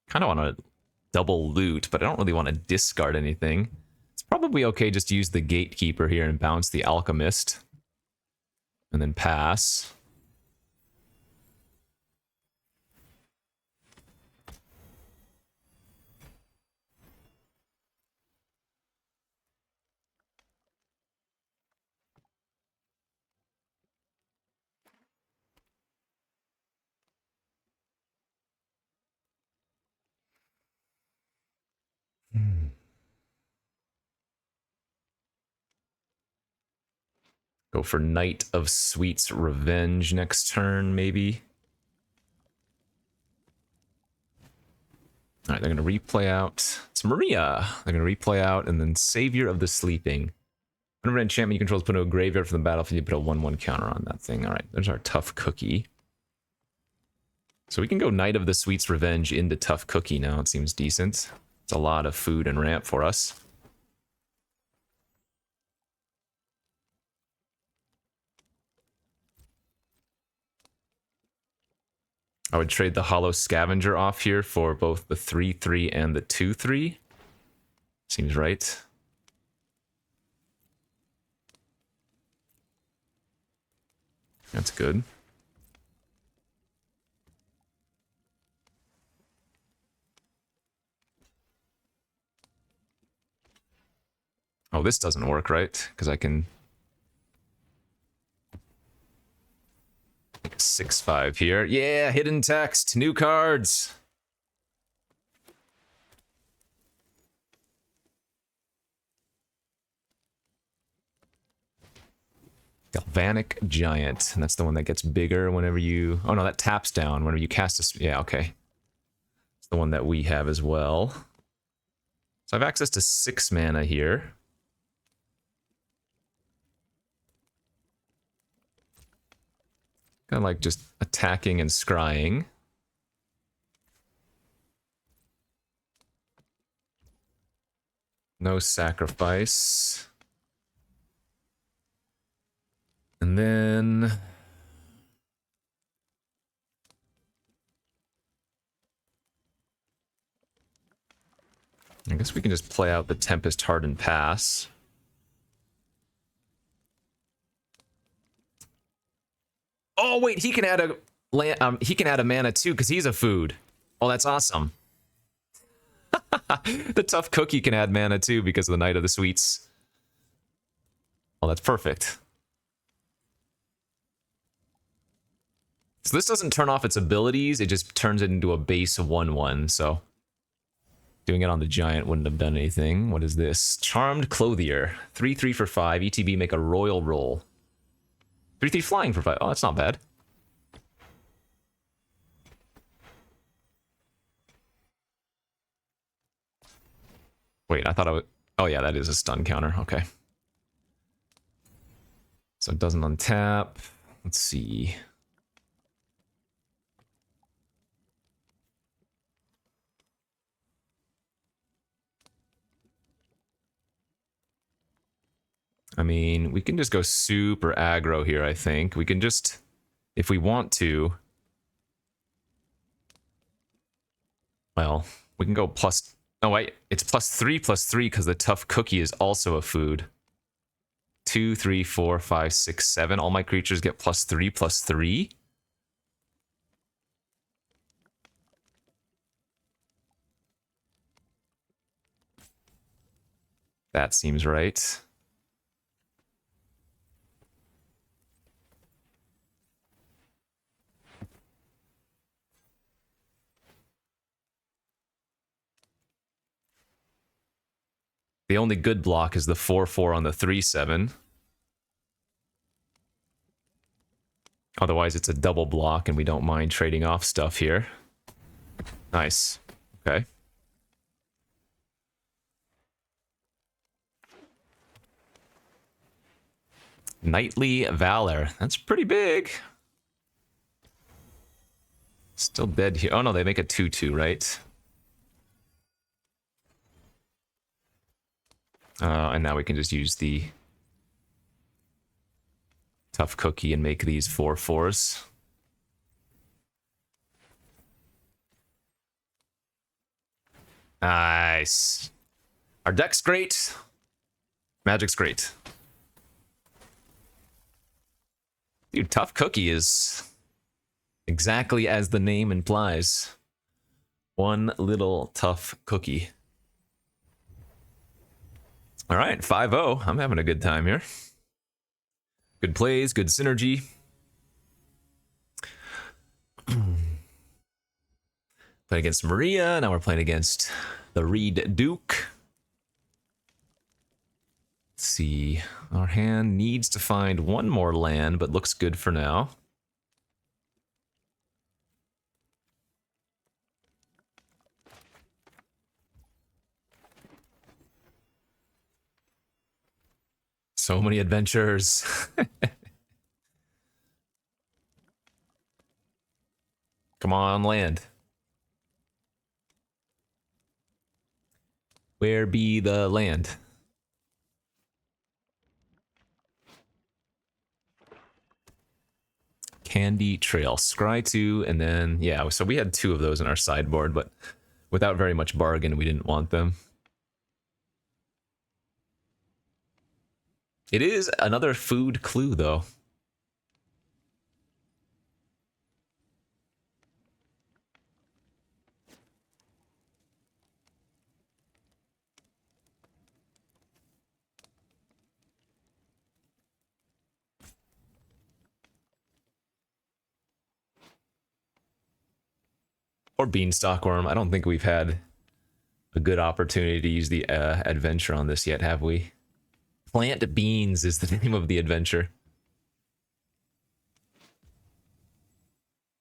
kind of want to double loot, but I don't really want to discard anything. It's probably okay just to use the Gatekeeper here and bounce the Alchemist. And then pass. Go for Knight of Sweet's Revenge next turn, maybe. All right, they're going to replay out. It's Maria. They're going to replay out, and then Savior of the Sleeping. Whenever an enchantment you control is put into a graveyard from the battlefield, you put a 1/1 counter on that thing. All right, there's our Tough Cookie. So we can go Knight of the Sweet's Revenge into Tough Cookie now. It seems decent. It's a lot of food and ramp for us. I would trade the Hollow Scavenger off here for both the 3/3 and the 2/3. Seems right. That's good. Oh, this doesn't work, right? Because I can... 6/5 here. Yeah, hidden text. New cards. Galvanic Giant. And that's the one that gets bigger whenever you... Oh, no, that taps down whenever you cast a... Yeah, okay. It's the one that we have as well. So I have access to 6 mana here. Kind of like just attacking and scrying. No sacrifice. And then... I guess we can just play out the Tempest Hardened Pass. Oh wait, he can add a mana too because he's a food. Oh, that's awesome. The Tough Cookie can add mana too because of the Knight of the Sweets. Oh, that's perfect. So this doesn't turn off its abilities, it just turns it into a base 1/1, so... Doing it on the Giant wouldn't have done anything. What is this? Charmed Clothier. 3/3 for 5. ETB, make a royal roll. 3/3 flying for 5. Oh, that's not bad. Wait, I thought I would... Oh yeah, that is a stun counter. Okay. So it doesn't untap. Let's see. I mean, we can just go super aggro here, I think. We can just, if we want to... Well, we can go plus... Oh, wait, it's +3/+3 because the Tough Cookie is also a food. 2, 3, 4, 5, 6, 7. All my creatures get +3/+3. That seems right. The only good block is the 4/4 on the 3/7. Otherwise, it's a double block, and we don't mind trading off stuff here. Nice. Okay. Knightly Valor. That's pretty big. Still dead here. Oh no, they make a 2/2, right? And now we can just use the tough cookie and make these 4/4s. Nice. Our deck's great. Magic's great. Dude, tough cookie is exactly as the name implies. One little tough cookie. All right, 5-0. I'm having a good time here. Good plays, good synergy. Playing against Maria. Now we're playing against the Reed Duke. Let's see. Our hand needs to find one more land, but looks good for now. So many adventures. Come on, land. Where be the land? Candy Trail. Scry 2, and then, yeah, so we had 2 of those in our sideboard, but without very much bargain, we didn't want them. It is another food clue, though. Or Beanstalk Worm. I don't think we've had a good opportunity to use the adventure on this yet, have we? Plant Beans is the name of the adventure.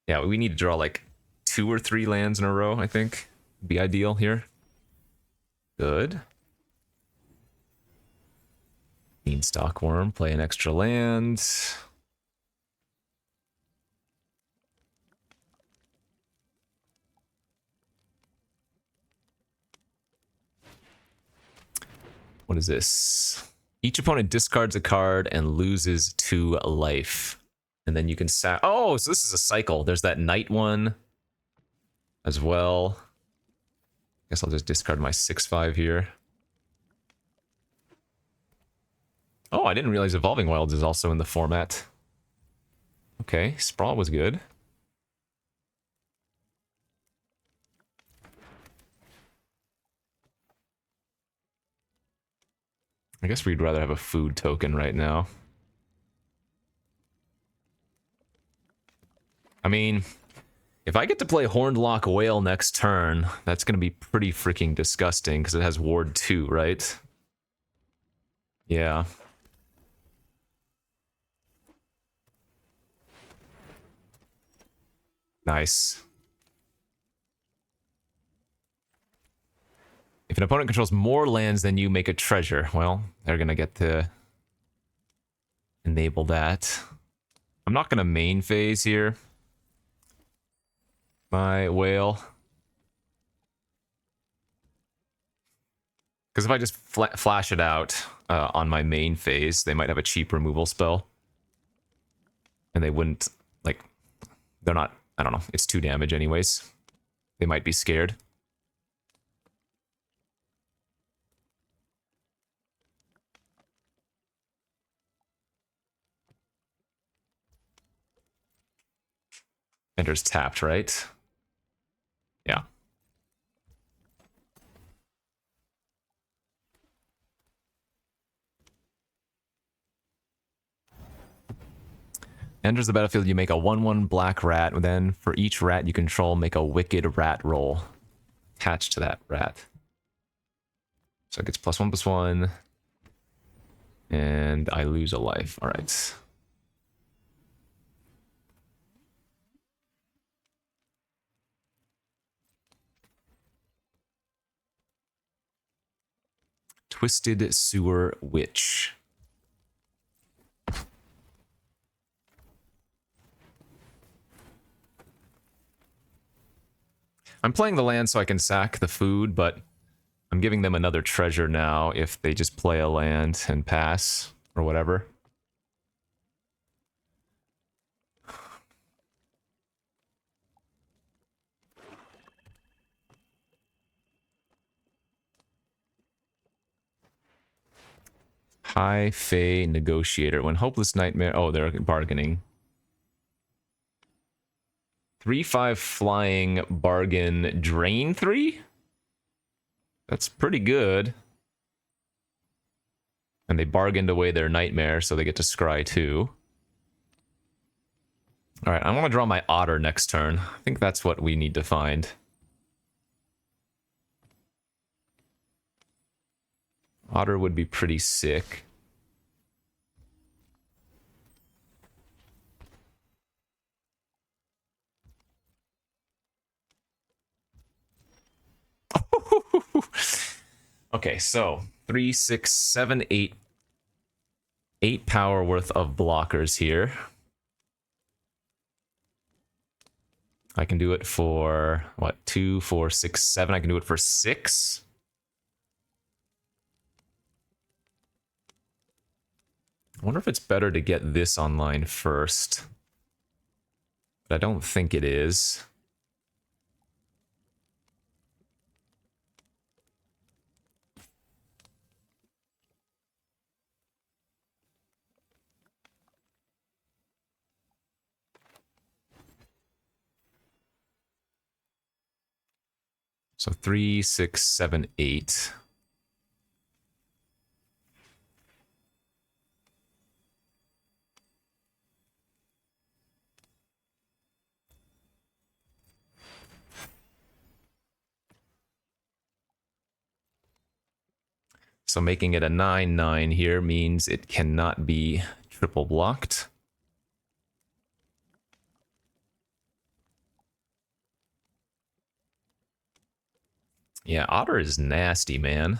Yeah, we need to draw like 2 or 3 lands in a row, I think. Be ideal here. Good. Beanstalk Worm, play an extra land. What is this? Each opponent discards a card and loses 2 life. And then you can oh, so this is a cycle. There's that night one as well. Guess I'll just discard my 6/5 here. Oh, I didn't realize Evolving Wilds is also in the format. Okay, Sprawl was good. I guess we'd rather have a food token right now. I mean, if I get to play Horned Lock Whale next turn, that's going to be pretty freaking disgusting because it has Ward 2, right? Yeah. Nice. If an opponent controls more lands than you, make a treasure. Well, they're going to get to enable that. I'm not going to main phase here. My whale. Because if I just flash it out on my main phase, they might have a cheap removal spell. And they wouldn't, like, they're not, I don't know, it's 2 damage anyways. They might be scared. Ender's tapped, right? Yeah. Enters the battlefield, you make a 1/1 black rat, and then for each rat you control, make a wicked rat roll attached to that rat. So it gets +1/+1, and I lose a life. All right. Twisted Sewer Witch. I'm playing the land so I can sack the food, but I'm giving them another treasure now if they just play a land and pass or whatever. High Fae Negotiator. When Hopeless Nightmare... Oh, they're bargaining. 3/5 flying bargain drain 3? That's pretty good. And they bargained away their nightmare, so they get to scry too. Alright, I want to draw my otter next turn. I think that's what we need to find. Otter would be pretty sick. Okay, so 3, 6, 7, 8. 8 power worth of blockers here. I can do it for, what, 2, 4, 6, 7. I can do it for 6. I wonder if it's better to get this online first. But I don't think it is. So 3, 6, 7, 8. So making it a 9/9 here means it cannot be triple blocked. Yeah, Otter is nasty, man.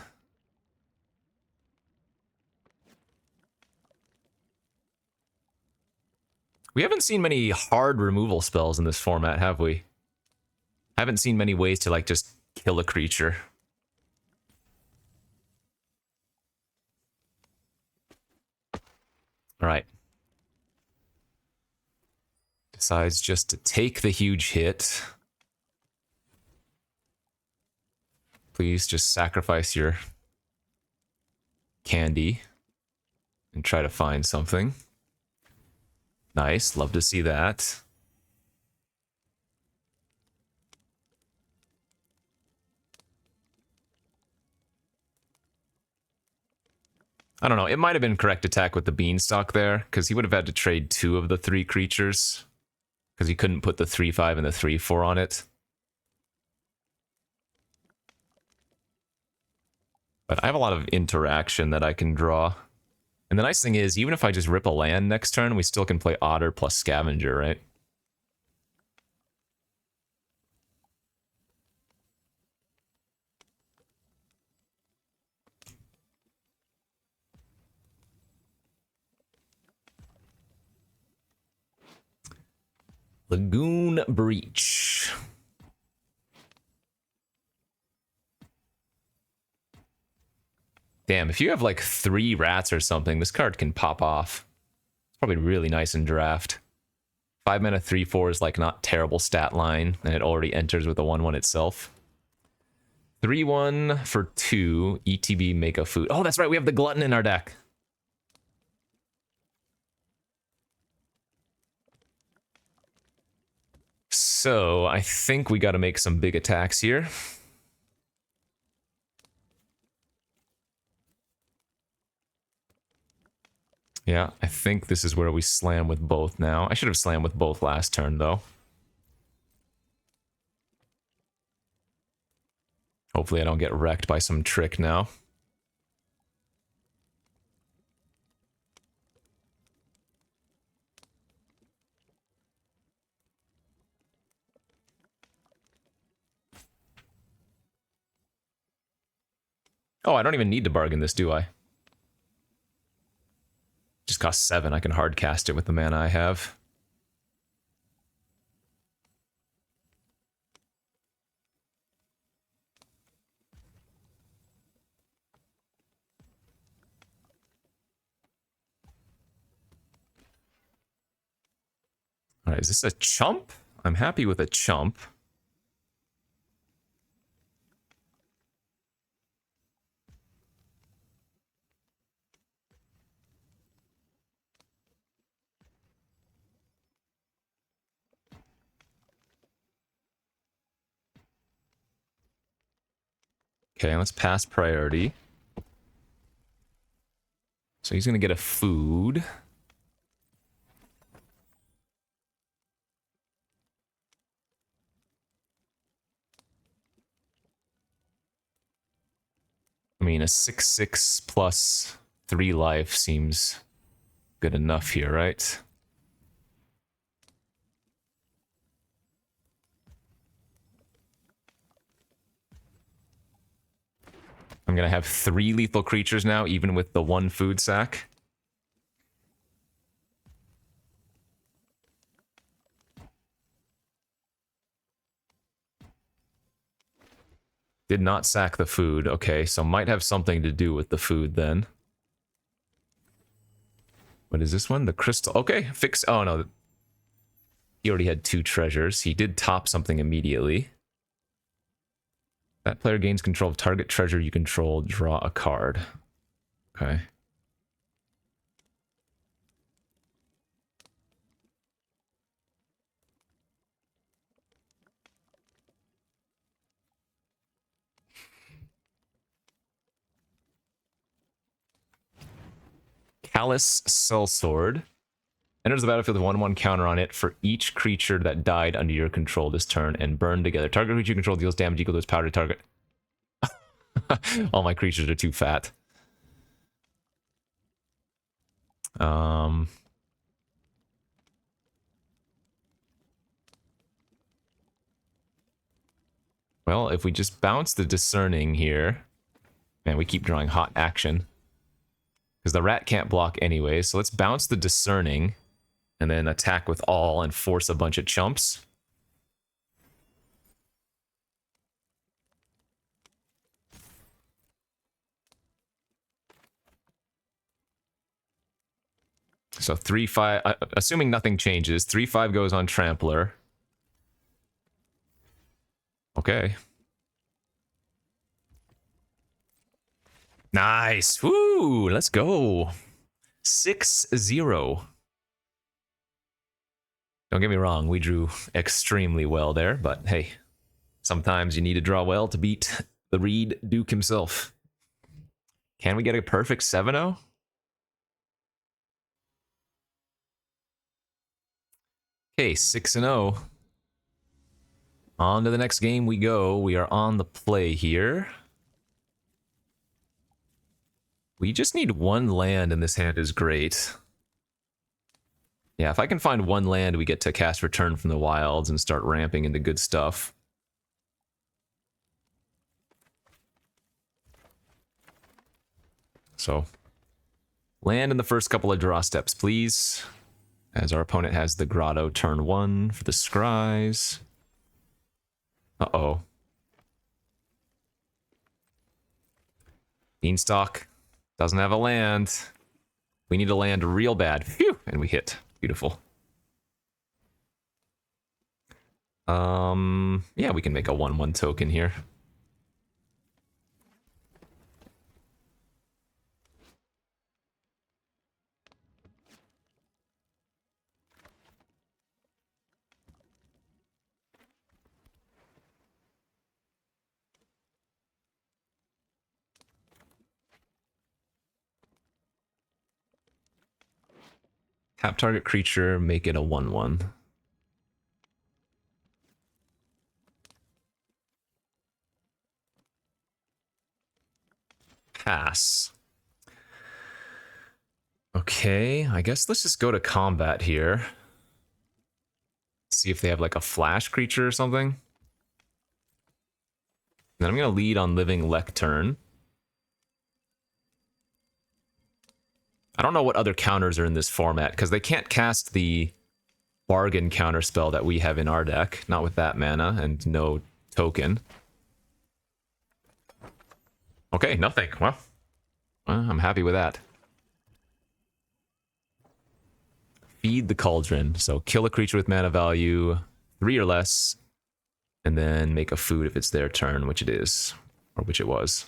We haven't seen many hard removal spells in this format, have we? I haven't seen many ways to, like, just kill a creature. Alright. Decides just to take the huge hit. Please just sacrifice your candy and try to find something. Nice, love to see that. I don't know, it might have been correct attack with the beanstalk there, because he would have had to trade 2 of the 3 creatures, because he couldn't put the 3/5 and the 3/4 on it. But I have a lot of interaction that I can draw. And the nice thing is, even if I just rip a land next turn, we still can play Otter plus Scavenger, right? Lagoon Breach. Damn, if you have like 3 rats or something, this card can pop off. It's probably really nice in draft. 5 mana 3/4 is like not terrible stat line, and it already enters with a 1/1 itself. 3/1 for 2, ETB make a food. Oh, that's right, we have the Glutton in our deck. So, I think we gotta make some big attacks here. Yeah, I think this is where we slam with both now. I should have slammed with both last turn, though. Hopefully I don't get wrecked by some trick now. Oh, I don't even need to bargain this, do I? Just costs 7. I can hard cast it with the mana I have. All right, is this a chump? I'm happy with a chump. Okay, let's pass priority. So he's gonna get a food. I mean, a 6/6 plus 3 life seems good enough here, right? I'm gonna have 3 lethal creatures now, even with the 1 food sack. Did not sack the food. Okay, so might have something to do with the food then. What is this one? The crystal. Okay, fix. Oh no. He already had 2 treasures. He did top something immediately. That player gains control of target treasure you control. Draw a card. Okay. Callous Sellsword. Enters the battlefield with 1/1 counter on it for each creature that died under your control this turn and burn together. Target creature you control deals damage equal to its power to target. All my creatures are too fat. Well, if we just bounce the Discerning here... Man, we keep drawing hot action. Because the rat can't block anyway, so let's bounce the Discerning and then attack with all and force a bunch of chumps. So 3/5, assuming nothing changes, 3/5 goes on Trampler. Okay. Nice. Woo, let's go. 6-0. Don't get me wrong, we drew extremely well there, but hey, sometimes you need to draw well to beat the Reed Duke himself. Can we get a perfect 7-0? Okay, 6-0. On to the next game we go. We are on the play here. We just need 1 land and this hand is great. Yeah, if I can find 1 land, we get to cast Return from the Wilds and start ramping into good stuff. So, land in the first couple of draw steps, please. As our opponent has the Grotto turn 1 for the Scries. Uh-oh. Beanstalk doesn't have a land. We need a land real bad. Phew! And we hit. Beautiful. Yeah, we can make a 1/1 token here. Tap target creature, make it a 1/1. Pass. Okay, I guess let's just go to combat here. See if they have like a flash creature or something. Then I'm going to lead on Living Lectern. I don't know what other counters are in this format, because they can't cast the bargain counter spell that we have in our deck. Not with that mana and no token. Okay, nothing. Well, I'm happy with that. feed the cauldron. So kill a creature with mana value 3 or less, and then make a food if it's their turn, which it is, or which it was.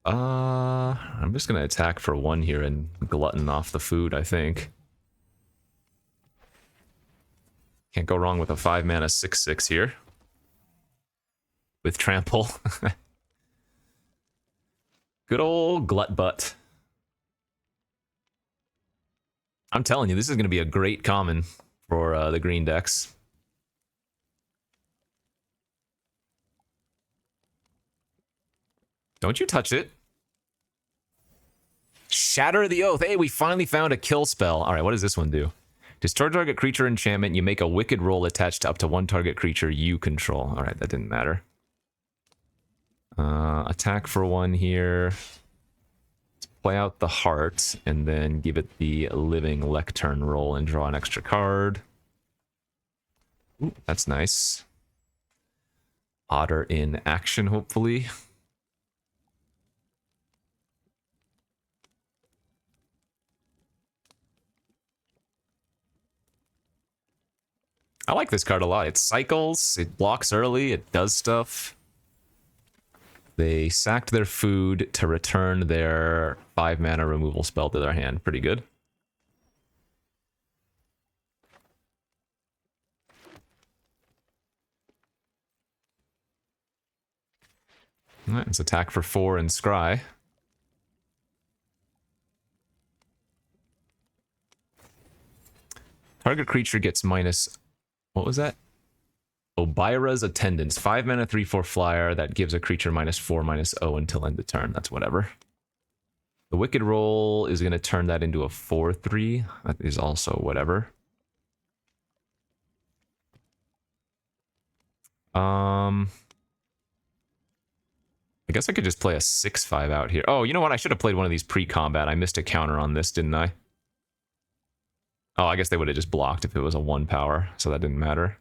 I'm just gonna attack for 1 here and glutton off the food, I think. Can't go wrong with a 5 mana 6/6 here. With trample. Good old glut butt. I'm telling you, this is gonna be a great common for the green decks. Don't you touch it. Shatter the Oath. Hey, we finally found a kill spell. All right, what does this one do? Destroy target creature enchantment. You make a wicked roll attached to up to 1 target creature you control. All right, that didn't matter. Attack for 1 here. Let's play out the heart and then give it the living lectern roll and draw an extra card. Ooh, that's nice. Otter in action, hopefully. I like this card a lot. It cycles, it blocks early, it does stuff. They sacked their food to return their 5 mana removal spell to their hand. Pretty good. All right, let's attack for 4 and scry. Target creature gets minus... What was that? Obira's Attendance. 5 mana, 3/4 flyer that gives a creature -4/-0 until end of turn. That's whatever. The Wicked Roll is going to turn that into a 4/3. That is also whatever. I guess I could just play a 6/5 out here. Oh, you know what? I should have played one of these pre-combat. I missed a counter on this, didn't I? Oh, I guess they would have just blocked if it was a 1 power, so that didn't matter.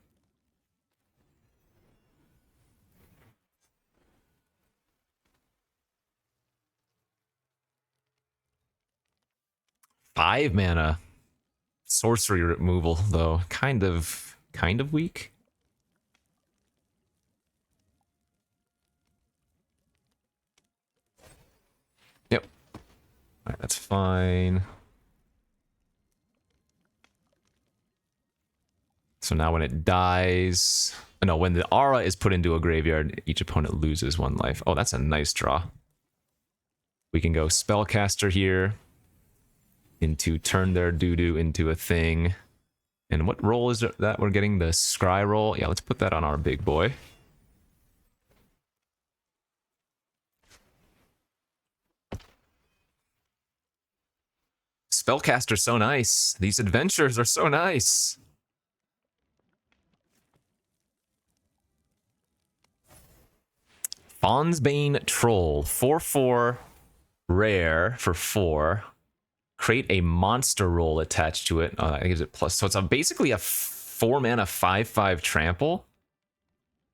Five mana sorcery removal, though, kind of weak. Yep. All right, that's fine. So now when it dies... No, when the aura is put into a graveyard, each opponent loses 1 life. Oh, that's a nice draw. We can go Spellcaster here into turn their doo-doo into a thing. And what roll is that we're getting? The scry roll? Yeah, let's put that on our big boy. Spellcaster's so nice. These adventures are so nice. Fawnsbane Troll, 4/4, rare for 4. Create a monster roll attached to it. That gives it plus. So it's basically a 4 mana 5/5 trample.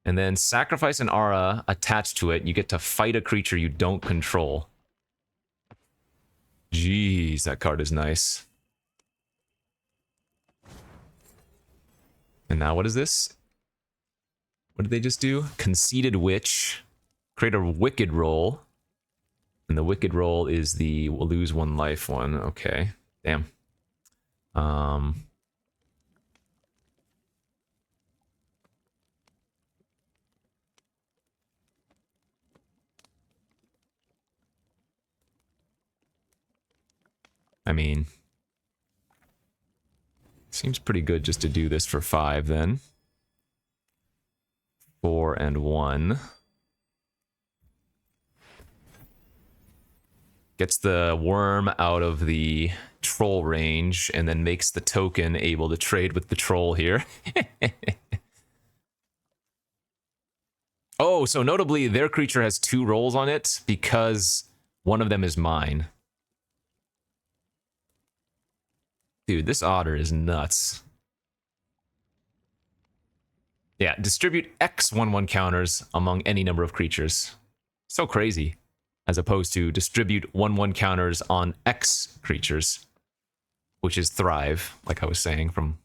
And then sacrifice an aura attached to it. You get to fight a creature you don't control. Jeez, that card is nice. And now what is this? What did they just do? Conceited Witch. Create a Wicked Roll. And the Wicked Roll is the we'll lose 1 life one. Okay. Damn. I mean, seems pretty good just to do this for 5 then. 4 and 1. Gets the worm out of the troll range and then makes the token able to trade with the troll here. Oh, so notably their creature has 2 rolls on it because one of them is mine. Dude, this otter is nuts. Yeah, distribute X 1/1 counters among any number of creatures. So crazy. as opposed to distribute 1/1 counters on X creatures, which is Thrive, like I was saying, from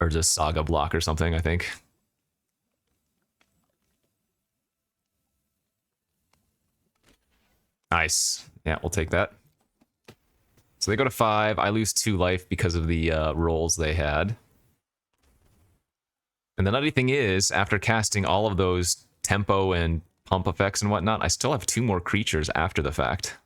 Urza's Saga block or something, I think. Nice. Yeah, we'll take that. So they go to 5. I lose 2 life because of the rolls they had. And the nutty thing is, after casting all of those tempo and pump effects and whatnot, I still have 2 more creatures after the fact.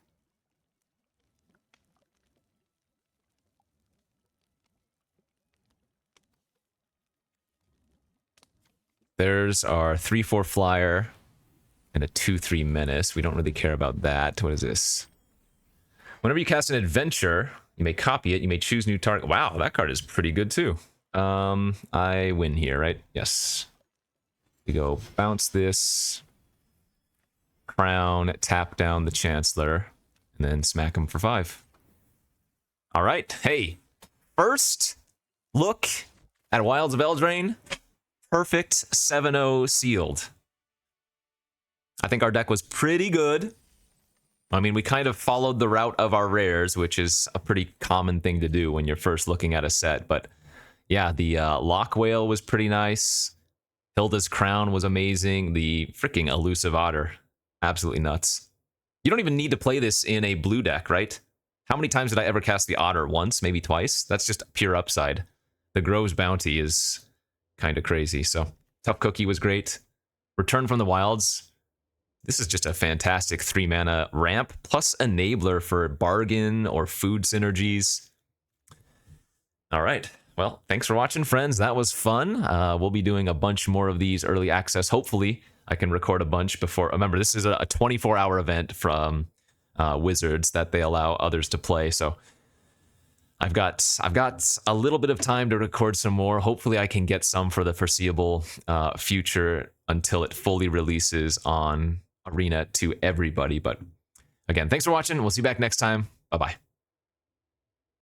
There's our 3/4 flyer and a 2/3 menace. We don't really care about that. What is this? Whenever you cast an adventure, you may copy it. You may choose new target. Wow, that card is pretty good too. I win here, right? Yes. We go bounce this, crown, tap down the Chancellor, and then smack him for 5. All right. Hey, first look at Wilds of Eldraine. Perfect 7-0 sealed. I think our deck was pretty good. I mean, we kind of followed the route of our rares, which is a pretty common thing to do when you're first looking at a set. But yeah, the Lock Whale was pretty nice. Hilda's Crown was amazing. The freaking Elusive Otter, absolutely nuts. You don't even need to play this in a blue deck, right? How many times did I ever cast the Otter? Once, maybe twice? That's just pure upside. The Grove's Bounty is kind of crazy. So Tough Cookie was great. Return from the Wilds. This is just a fantastic 3-mana ramp, plus enabler for bargain or food synergies. All right. Well, thanks for watching, friends. That was fun. We'll be doing a bunch more of these early access. Hopefully, I can record a bunch before. Remember, this is a 24-hour event from Wizards that they allow others to play. So I've got a little bit of time to record some more. Hopefully, I can get some for the foreseeable future until it fully releases on Arena to everybody. But again, thanks for watching. We'll see you back next time. Bye-bye.